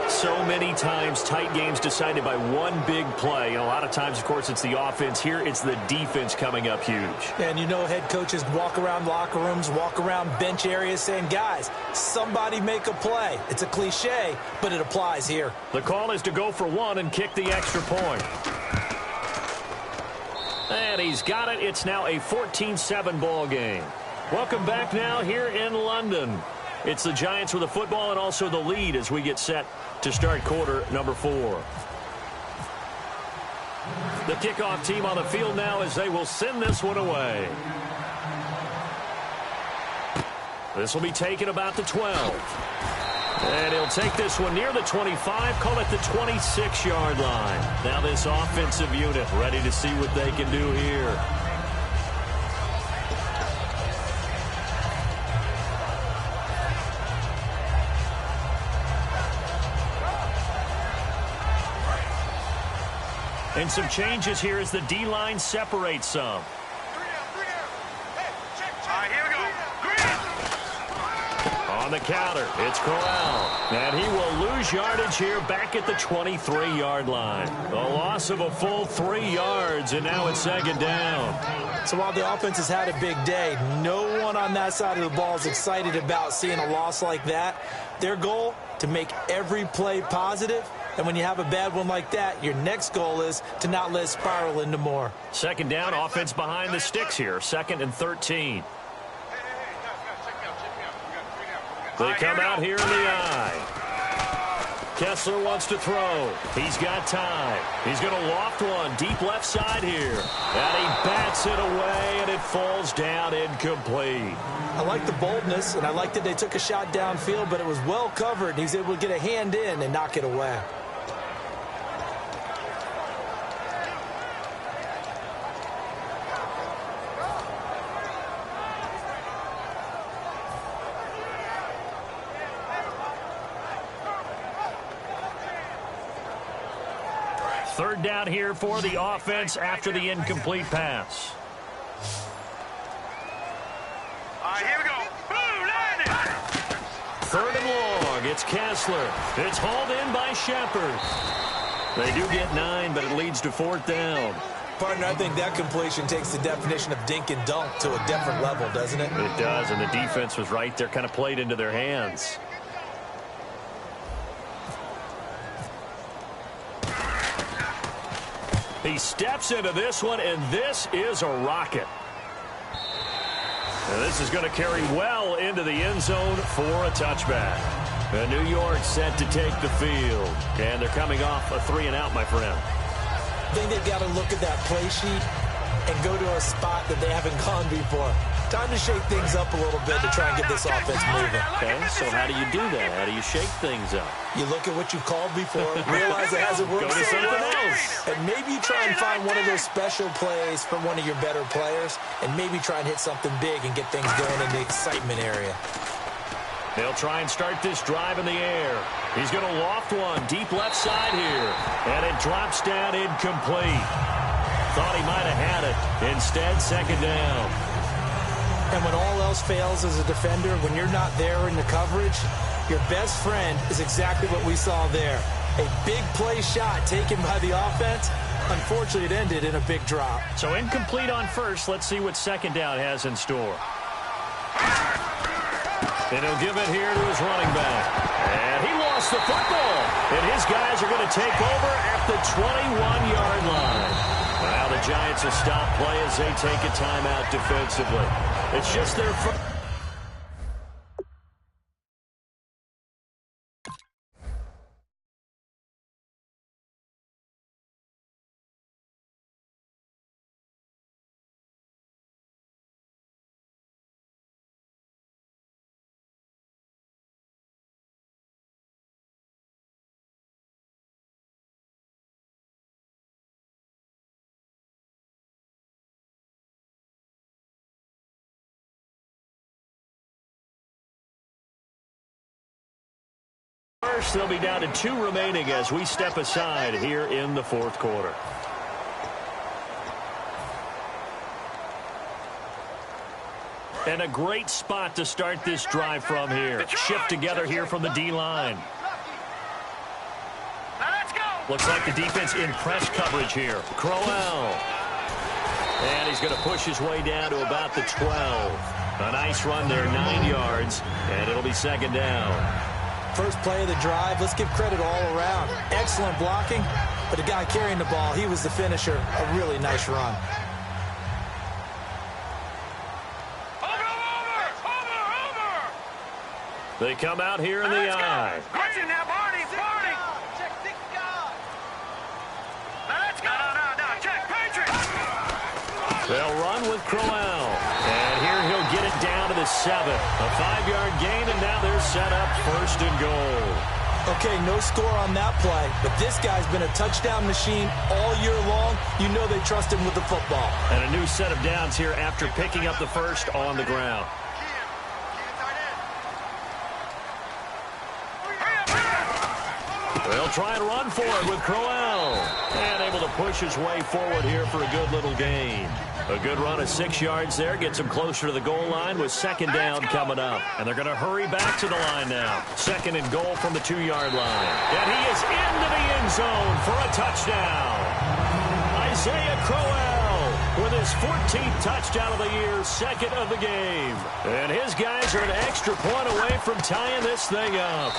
S4: So many times tight games decided by one big play. And a lot of times, of course, it's the offense. Here, it's the defense coming up huge.
S5: And you know head coaches walk around locker rooms, walk around bench areas saying, guys, somebody make a play. It's a cliche, but it applies here.
S4: The call is to go for one and kick the extra point. And he's got it. It's now a 14-7 ball game. Welcome back now here in London. It's the Giants with the football and also the lead as we get set to start quarter number 4. The kickoff team on the field now as they will send this one away. This will be taken about the 12. And he'll take this one near the 25, call it the 26-yard line. Now this offensive unit ready to see what they can do here. And some changes here as the D-line separates some.
S6: All right, here we go. Green.
S4: On the counter, it's Corral. And he will lose yardage here back at the 23-yard line. A loss of a full 3 yards, and now it's second down.
S5: So while the offense has had a big day, no one on that side of the ball is excited about seeing a loss like that. Their goal, to make every play positive. And when you have a bad one like that, your next goal is to not let it spiral into more.
S4: Second down, offense behind the sticks here. 2nd and 13. They come out here in the eye. Kessler wants to throw. He's got time. He's going to loft one deep left side here. And he bats it away, and it falls down incomplete.
S5: I like the boldness, and I like that they took a shot downfield, but it was well covered. He's able to get a hand in and knock it away.
S4: Third down here for the offense after the incomplete pass.
S6: All right, here we go. Boom, landed.
S4: 3rd and long. It's Kessler. It's hauled in by Shepard. They do get 9, but it leads to 4th down.
S5: Partner, I think that completion takes the definition of dink and dunk to a different level, doesn't it?
S4: It does, and the defense was right there, kind of played into their hands. He steps into this one, and this is a rocket. And this is going to carry well into the end zone for a touchback. And New York set to take the field. And they're coming off a 3-and-out, my friend.
S5: I think they've got to look at that play sheet and go to a spot that they haven't gone before. Time to shake things up a little bit to try and get this offense moving.
S4: Okay, so how do you do that? How do you shake things up?
S5: You look at what you called before, realize it hasn't worked
S4: Go to
S5: so
S4: something
S5: well,
S4: else.
S5: and maybe you try and find one of those special plays from one of your better players, and maybe try and hit something big and get things going in the excitement area.
S4: They'll try and start this drive in the air. He's going to loft one deep left side here, and it drops down incomplete. Thought he might have had it. Instead, second down.
S5: And when all else fails as a defender, when you're not there in the coverage, your best friend is exactly what we saw there. A big play shot taken by the offense. Unfortunately, it ended in a big drop.
S4: So incomplete on first. Let's see what second down has in store. And he'll give it here to his running back. And he lost the football. And his guys are going to take over at the 21-yard line. Now the Giants will stop play as they take a timeout defensively. It's just their first. first. They'll be down to 2 remaining as we step aside here in the fourth quarter. And a great spot to start this drive from here. Shift together here from the D-line. Looks like the defense in press coverage here. Crowell. And he's going to push his way down to about the 12. A nice run there, 9 yards, and it'll be second down.
S5: First play of the drive, let's give credit all around. Excellent blocking, but the guy carrying the ball, he was the finisher. A really nice run.
S4: They come out here in the eye. They'll run with Crowell. And here he'll get it down to the 7. A 5-yard gain, and now they're set up first and goal.
S5: Okay, no score on that play, but this guy's been a touchdown machine all year long. You know they trust him with the football.
S4: And a new set of downs here after picking up the first on the ground. They'll try and run for it with Crowell. And able to push his way forward here for a good little gain. A good run of 6 yards there. Gets him closer to the goal line with second down coming up. And they're going to hurry back to the line now. Second and goal from the 2-yard line. And he is into the end zone for a touchdown. Isaiah Crowell with his 14th touchdown of the year, second of the game. And his guys are an extra point away from tying this thing up.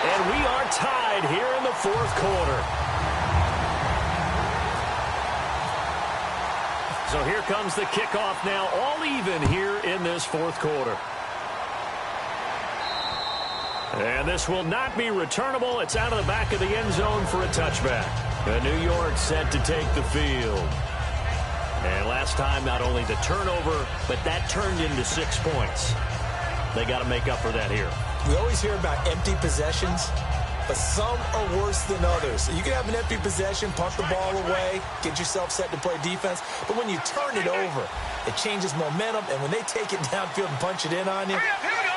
S4: And we are tied here in the fourth quarter. So here comes the kickoff now, all even here in this fourth quarter. And this will not be returnable. It's out of the back of the end zone for a touchback. And New York set to take the field. And last time, not only the turnover, but that turned into 6 points. They got to make up for that here.
S5: We always hear about empty possessions, but some are worse than others. You can have an empty possession, punt the ball away, get yourself set to play defense, but when you turn it over, it changes momentum, and when they take it downfield and punch it in on you,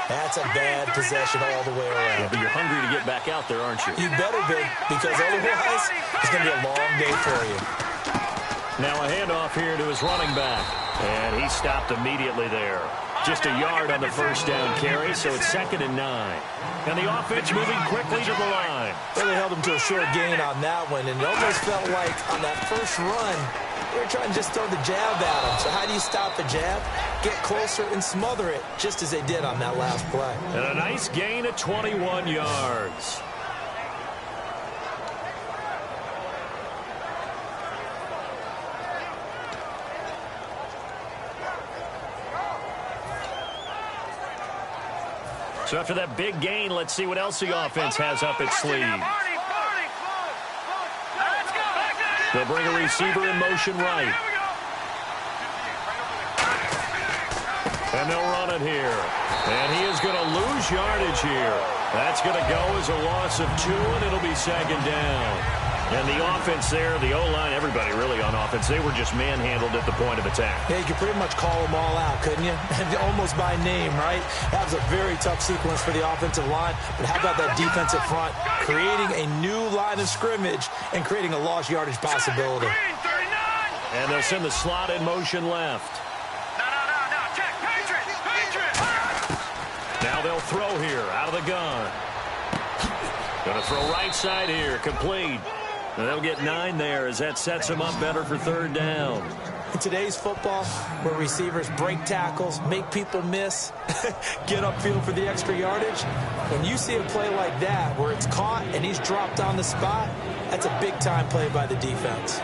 S5: that's a bad possession all the way around.
S4: Yeah, but you're hungry to get back out there, aren't you?
S5: You better be, because otherwise, it's going to be a long day for you.
S4: Now a handoff here to his running back, and he stopped immediately there. Just a yard on the first down carry, so it's 2nd and 9. And the offense moving quickly to the line.
S5: Well, they held him to a short gain on that one, and it almost felt like on that first run, they were trying to just throw the jab at him. So how do you stop the jab? Get closer and smother it, just as they did on that last play.
S4: And a nice gain of 21 yards. So after that big gain, let's see what else the offense has up its sleeve. They'll bring a receiver in motion right. And they'll run it here. And he is going to lose yardage here. That's going to go as a loss of 2, and it'll be second down. And the offense there, the O-line, everybody really on offense, they were just manhandled at the point of attack.
S5: Yeah, you could pretty much call them all out, couldn't you? Almost by name, right? That was a very tough sequence for the offensive line. But how about that defensive front creating a new line of scrimmage and creating a lost yardage possibility?
S4: And they'll send the slot in motion left. Now they'll throw here out of the gun. Going to throw right side here, complete. And they'll get 9 there as that sets them up better for third down.
S5: In today's football, where receivers break tackles, make people miss, get upfield for the extra yardage, when you see a play like that where it's caught and he's dropped on the spot, that's a big-time play by the defense.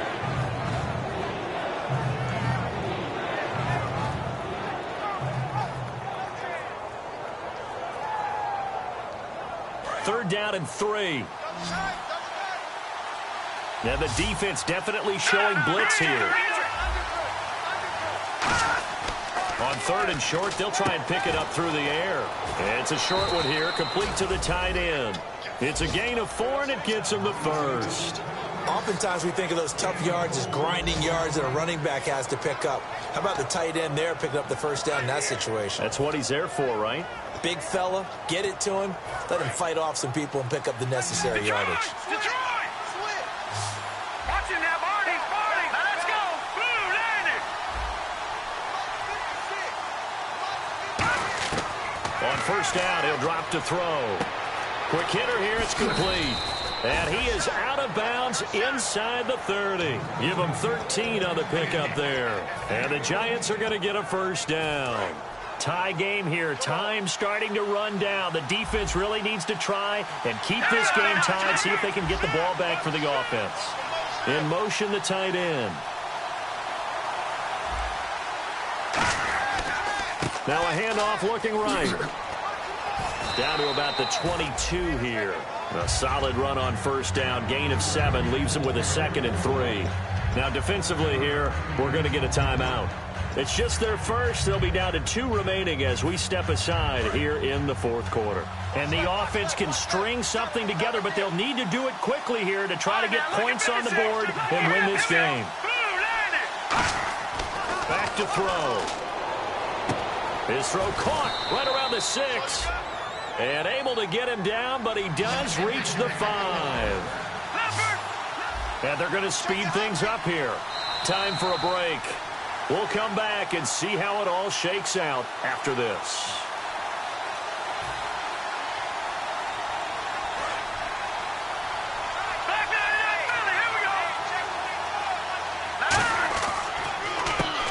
S4: Third down and 3. Now the defense definitely showing blitz here. On 3rd and short, they'll try and pick it up through the air. And it's a short one here, complete to the tight end. It's a gain of 4, and it gets them the first.
S5: Oftentimes we think of those tough yards as grinding yards that a running back has to pick up. How about the tight end there picking up the first down in that situation?
S4: That's what he's there for, right?
S5: Big fella, get it to him, let him fight off some people and pick up the necessary yardage.
S6: Detroit! Watch him now, Barney! Now let's go! Blue, landed!
S4: On first down, he'll drop to throw. Quick hitter here, it's complete. And he is out of bounds inside the 30. Give him 13 on the pickup there. And the Giants are going to get a first down. Tie game here. Time starting to run down. The defense really needs to try and keep this game tied, see if they can get the ball back for the offense. In motion, the tight end. Now a handoff looking right. Down to about the 22 here. A solid run on first down. Gain of 7 leaves them with a 2nd and 3. Now defensively here, we're going to get a timeout. It's just their first. They'll be down to 2 remaining as we step aside here in the 4th quarter. And the offense can string something together, but they'll need to do it quickly here to try to get points on the board and win this game. Back to throw. His throw caught right around the 6. And able to get him down, but he does reach the 5. And they're going to speed things up here. Time for a break. We'll come back and see how it all shakes out after this.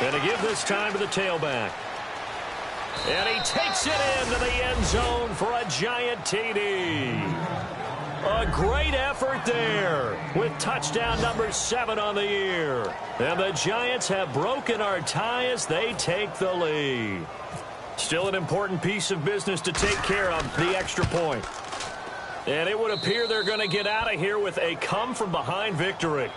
S4: And to give this time to the tailback. And he takes it into the end zone for a Giant TD. A great effort there with touchdown number 7 on the year. And the Giants have broken our tie as they take the lead. Still an important piece of business to take care of, the extra point. And it would appear they're going to get out of here with a come-from-behind victory.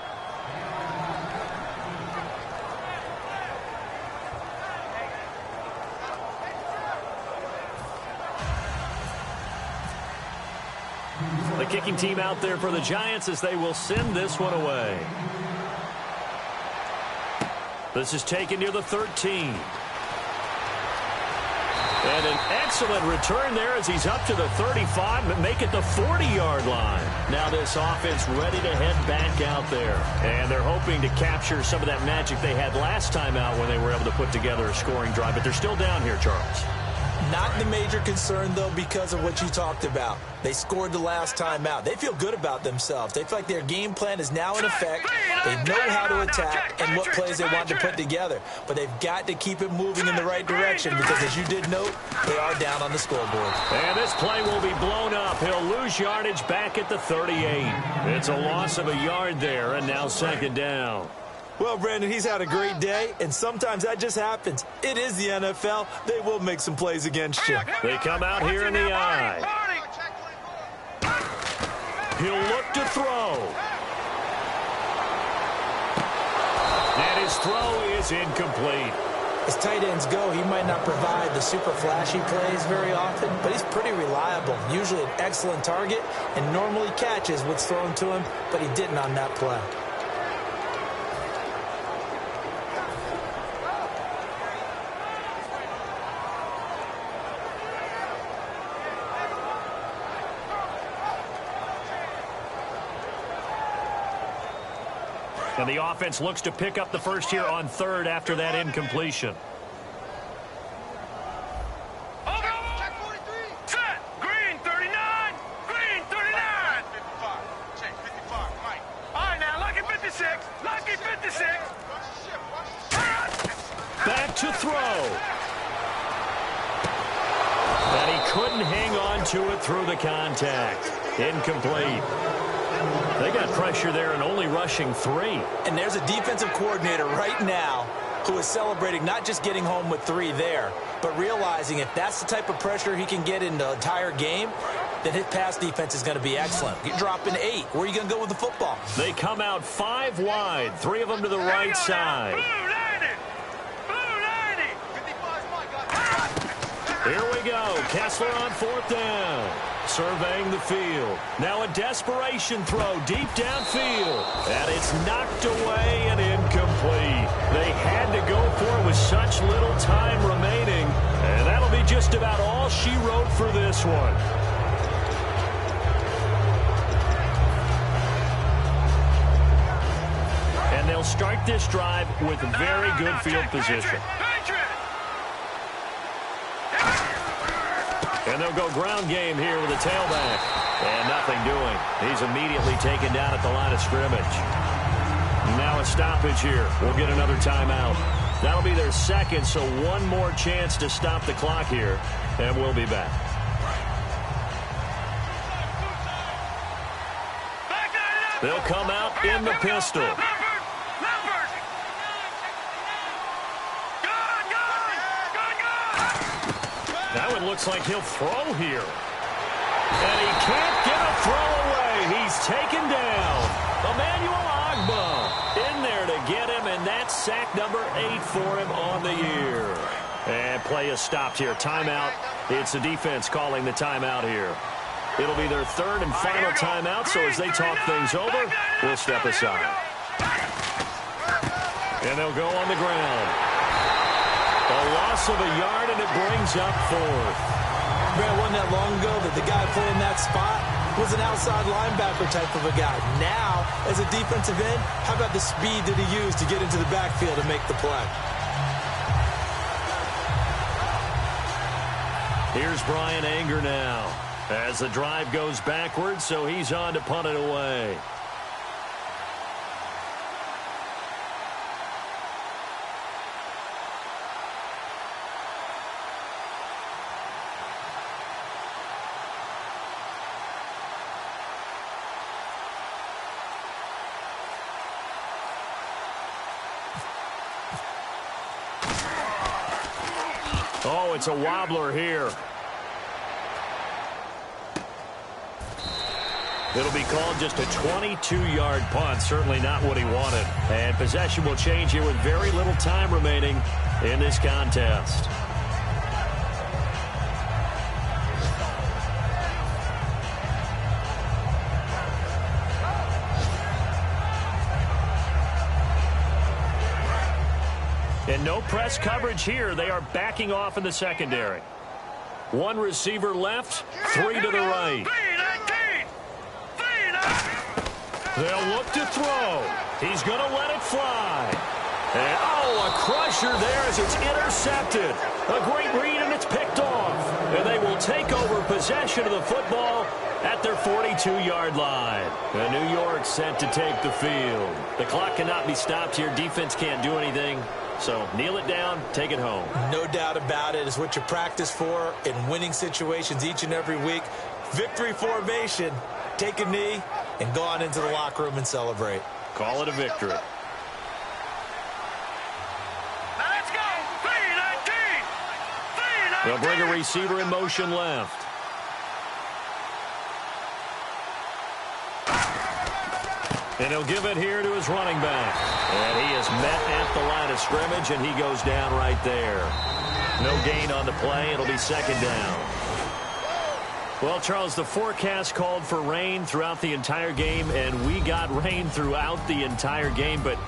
S4: The kicking team out there for the Giants as they will send this one away. This is taken near the 13. And an excellent return there as he's up to the 35, but make it the 40-yard line. Now this offense ready to head back out there. And they're hoping to capture some of that magic they had last time out when they were able to put together a scoring drive. But they're still down here, Charles.
S5: Not the major concern, though, because of what you talked about. They scored the last time out. They feel good about themselves. They feel like their game plan is now in effect. They know how to attack and what plays they want to put together. But they've got to keep it moving in the right direction because, as you did note, they are down on the scoreboard.
S4: And this play will be blown up. He'll lose yardage back at the 38. It's a loss of a yard there, and now 2nd down.
S5: Well, Brandon, he's had a great day, and sometimes that just happens. It is the NFL. They will make some plays against you.
S4: They come out here in the eye. He'll look to throw. And his throw is incomplete.
S5: As tight ends go, he might not provide the super flashy plays very often, but he's pretty reliable. Usually an excellent target, and normally catches what's thrown to him, but he didn't on that play.
S4: And the offense looks to pick up the first here on 3rd after that incompletion.
S6: Check 43. Set. Green 39. Green 39. 55. Check 55. Mike. All right, now lucky 56. Lucky 56.
S4: Back to throw. And he couldn't hang on to it through the contact. Incomplete. They got pressure there and only rushing 3.
S5: And there's a defensive coordinator right now who is celebrating not just getting home with 3 there, but realizing if that's the type of pressure he can get in the entire game, then his pass defense is going to be excellent. You're dropping 8. Where are you going to go with the football?
S4: They come out 5 wide, 3 of them to the right side.
S6: Blue 90.
S4: Here we go. Kessler on 4th down. surveying the field. Now a desperation throw deep downfield. And it's knocked away and incomplete. They had to go for it with such little time remaining. And that'll be just about all she wrote for this one. And they'll start this drive with very good field position. And they'll go ground game here with a tailback. And nothing doing. He's immediately taken down at the line of scrimmage. Now a stoppage here. We'll get another timeout. That'll be their second, so one more chance to stop the clock here. And we'll be back. They'll come out in the pistol. Now it looks like he'll throw here. And he can't get a throw away. He's taken down. Emmanuel Ogbah in there to get him, and that's sack number 8 for him on the year. And play is stopped here. Timeout. It's the defense calling the timeout here. It'll be their third and final timeout, so as they talk things over, we'll step aside. And they'll go on the ground. A loss of a yard, and it brings up fourth.
S5: Man, wasn't that long ago that the guy playing that spot was an outside linebacker type of a guy. Now, as a defensive end, how about the speed that he used to get into the backfield and make the play?
S4: Here's Brian Anger now as the drive goes backwards, so he's on to punt it away. Oh, it's a wobbler here. It'll be called just a 22-yard punt. Certainly not what he wanted. And possession will change here with very little time remaining in this contest. And no press coverage here. They are backing off in the secondary. One receiver left, 3 to the right. They'll look to throw. He's going to let it fly. And, oh, a crusher there as it's intercepted. A great read, and it's picked off. And they will take over possession of the football at their 42-yard line. And New York set to take the field. The clock cannot be stopped here. Defense can't do anything. So kneel it down, take it home.
S5: No doubt about it. It's what you practice for in winning situations each and every week. Victory formation. Take a knee and go on into the locker room and celebrate.
S4: Call it a victory.
S6: Let's go. 3-19.
S4: They'll bring a receiver in motion left. And he'll give it here to his running back. And he is met at the line of scrimmage, and he goes down right there. No gain on the play. It'll be second down. Well, Charles, the forecast called for rain throughout the entire game, and we got rain throughout the entire game. But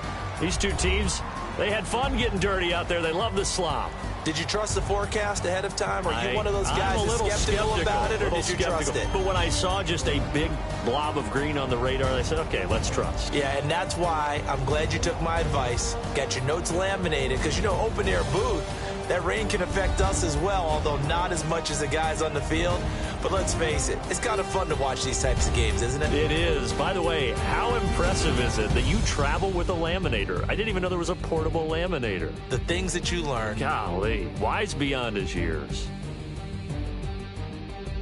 S4: these two teams, they had fun getting dirty out there. They love the slop.
S5: Did you trust the forecast ahead of time? Are you one of those guys that's skeptical about it, or did you trust it?
S4: But when I saw just a big blob of green on the radar, I said, okay, let's trust.
S5: Yeah, and that's why I'm glad you took my advice. Got your notes laminated, because, you know, open-air booth, that rain can affect us as well, although not as much as the guys on the field. But let's face it, it's kind of fun to watch these types of games, isn't it?
S4: It is. By the way, how impressive is it that you travel with a laminator? I didn't even know there was a portable laminator.
S5: The things that you learn.
S4: Golly, wise beyond his years.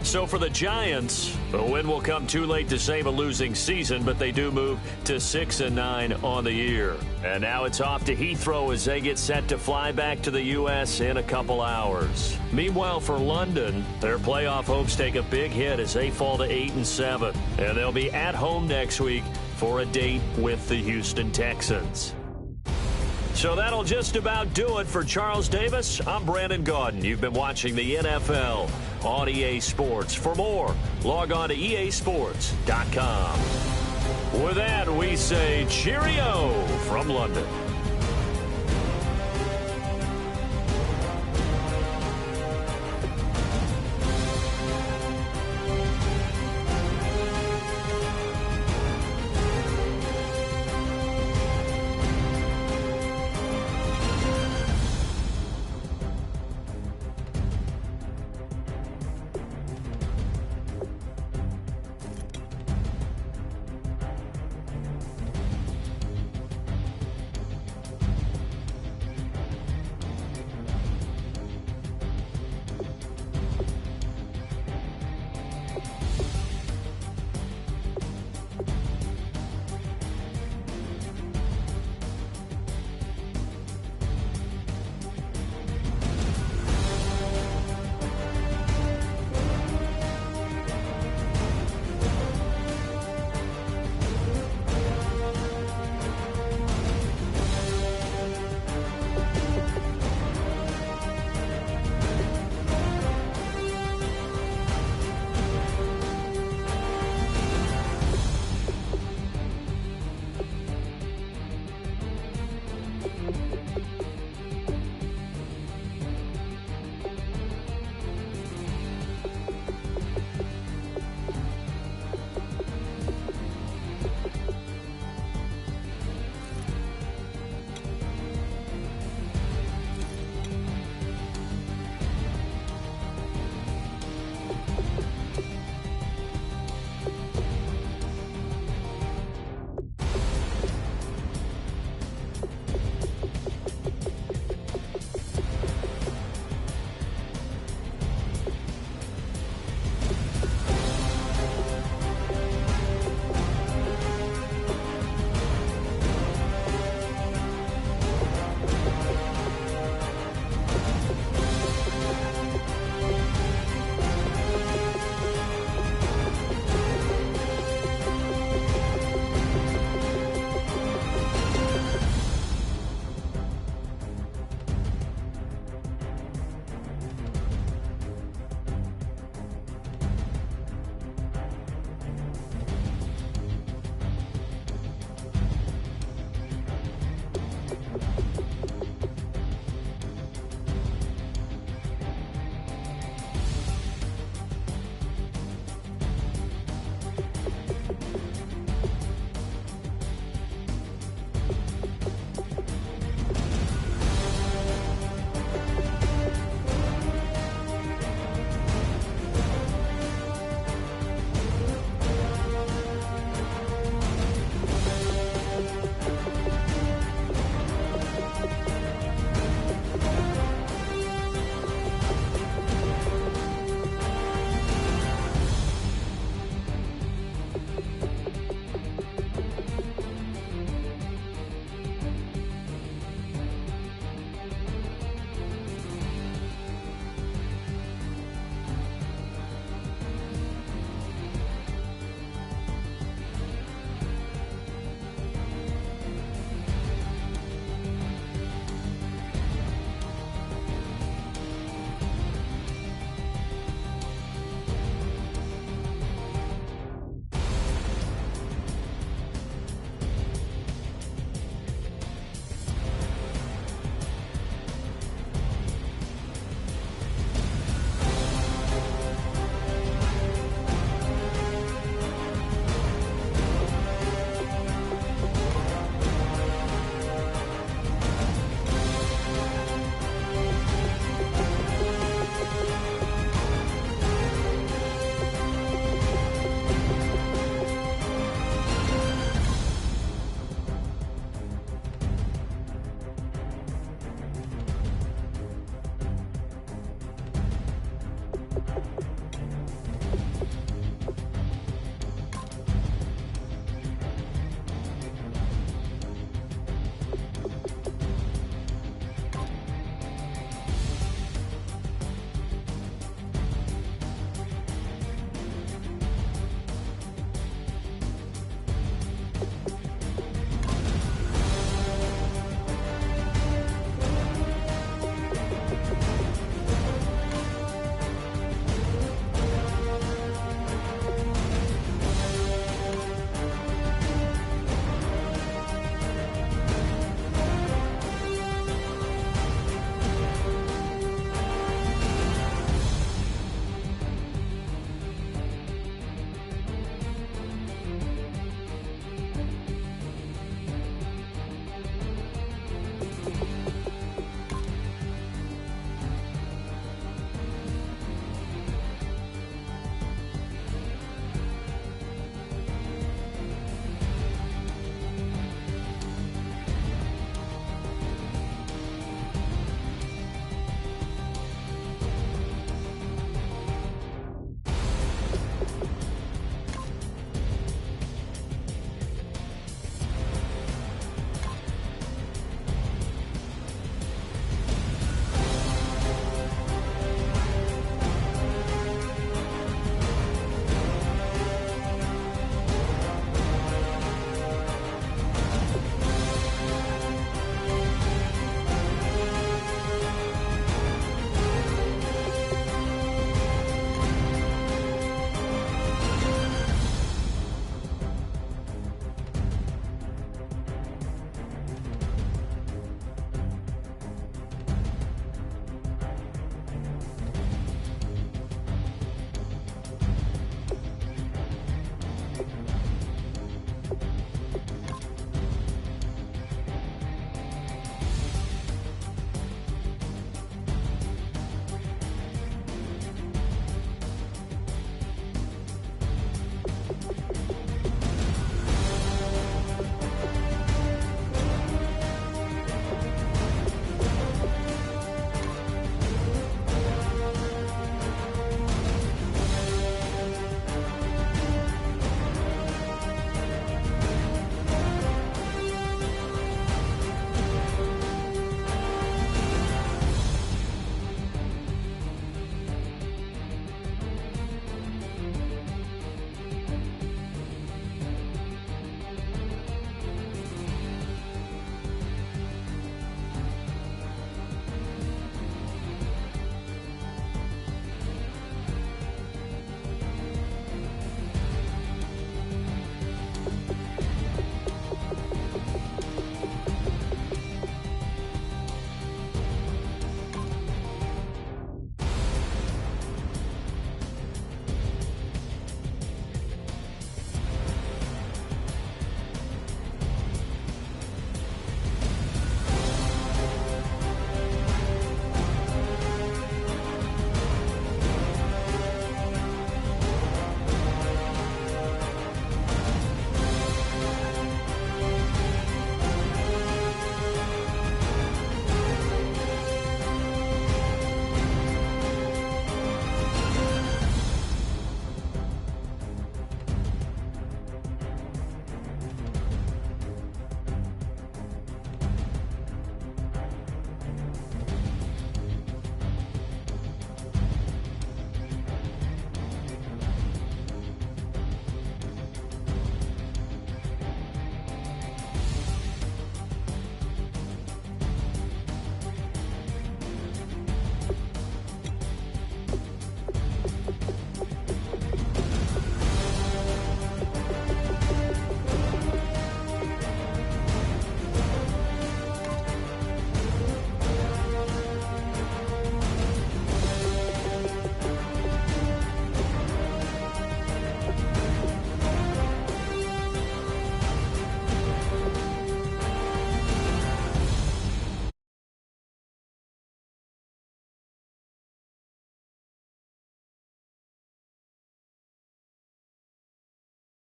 S4: So for the Giants, a win will come too late to save a losing season, but they do move to 6-9 on the year. And now it's off to Heathrow as they get set to fly back to the U.S. in a couple hours. Meanwhile, for London, their playoff hopes take a big hit as they fall to 8-7. And they'll be at home next week for a date with the Houston Texans. So that'll just about do it for Charles Davis. I'm Brandon Gaudin. You've been watching the NFL on EA Sports. For more, log on to easports.com. With that, we say cheerio from London.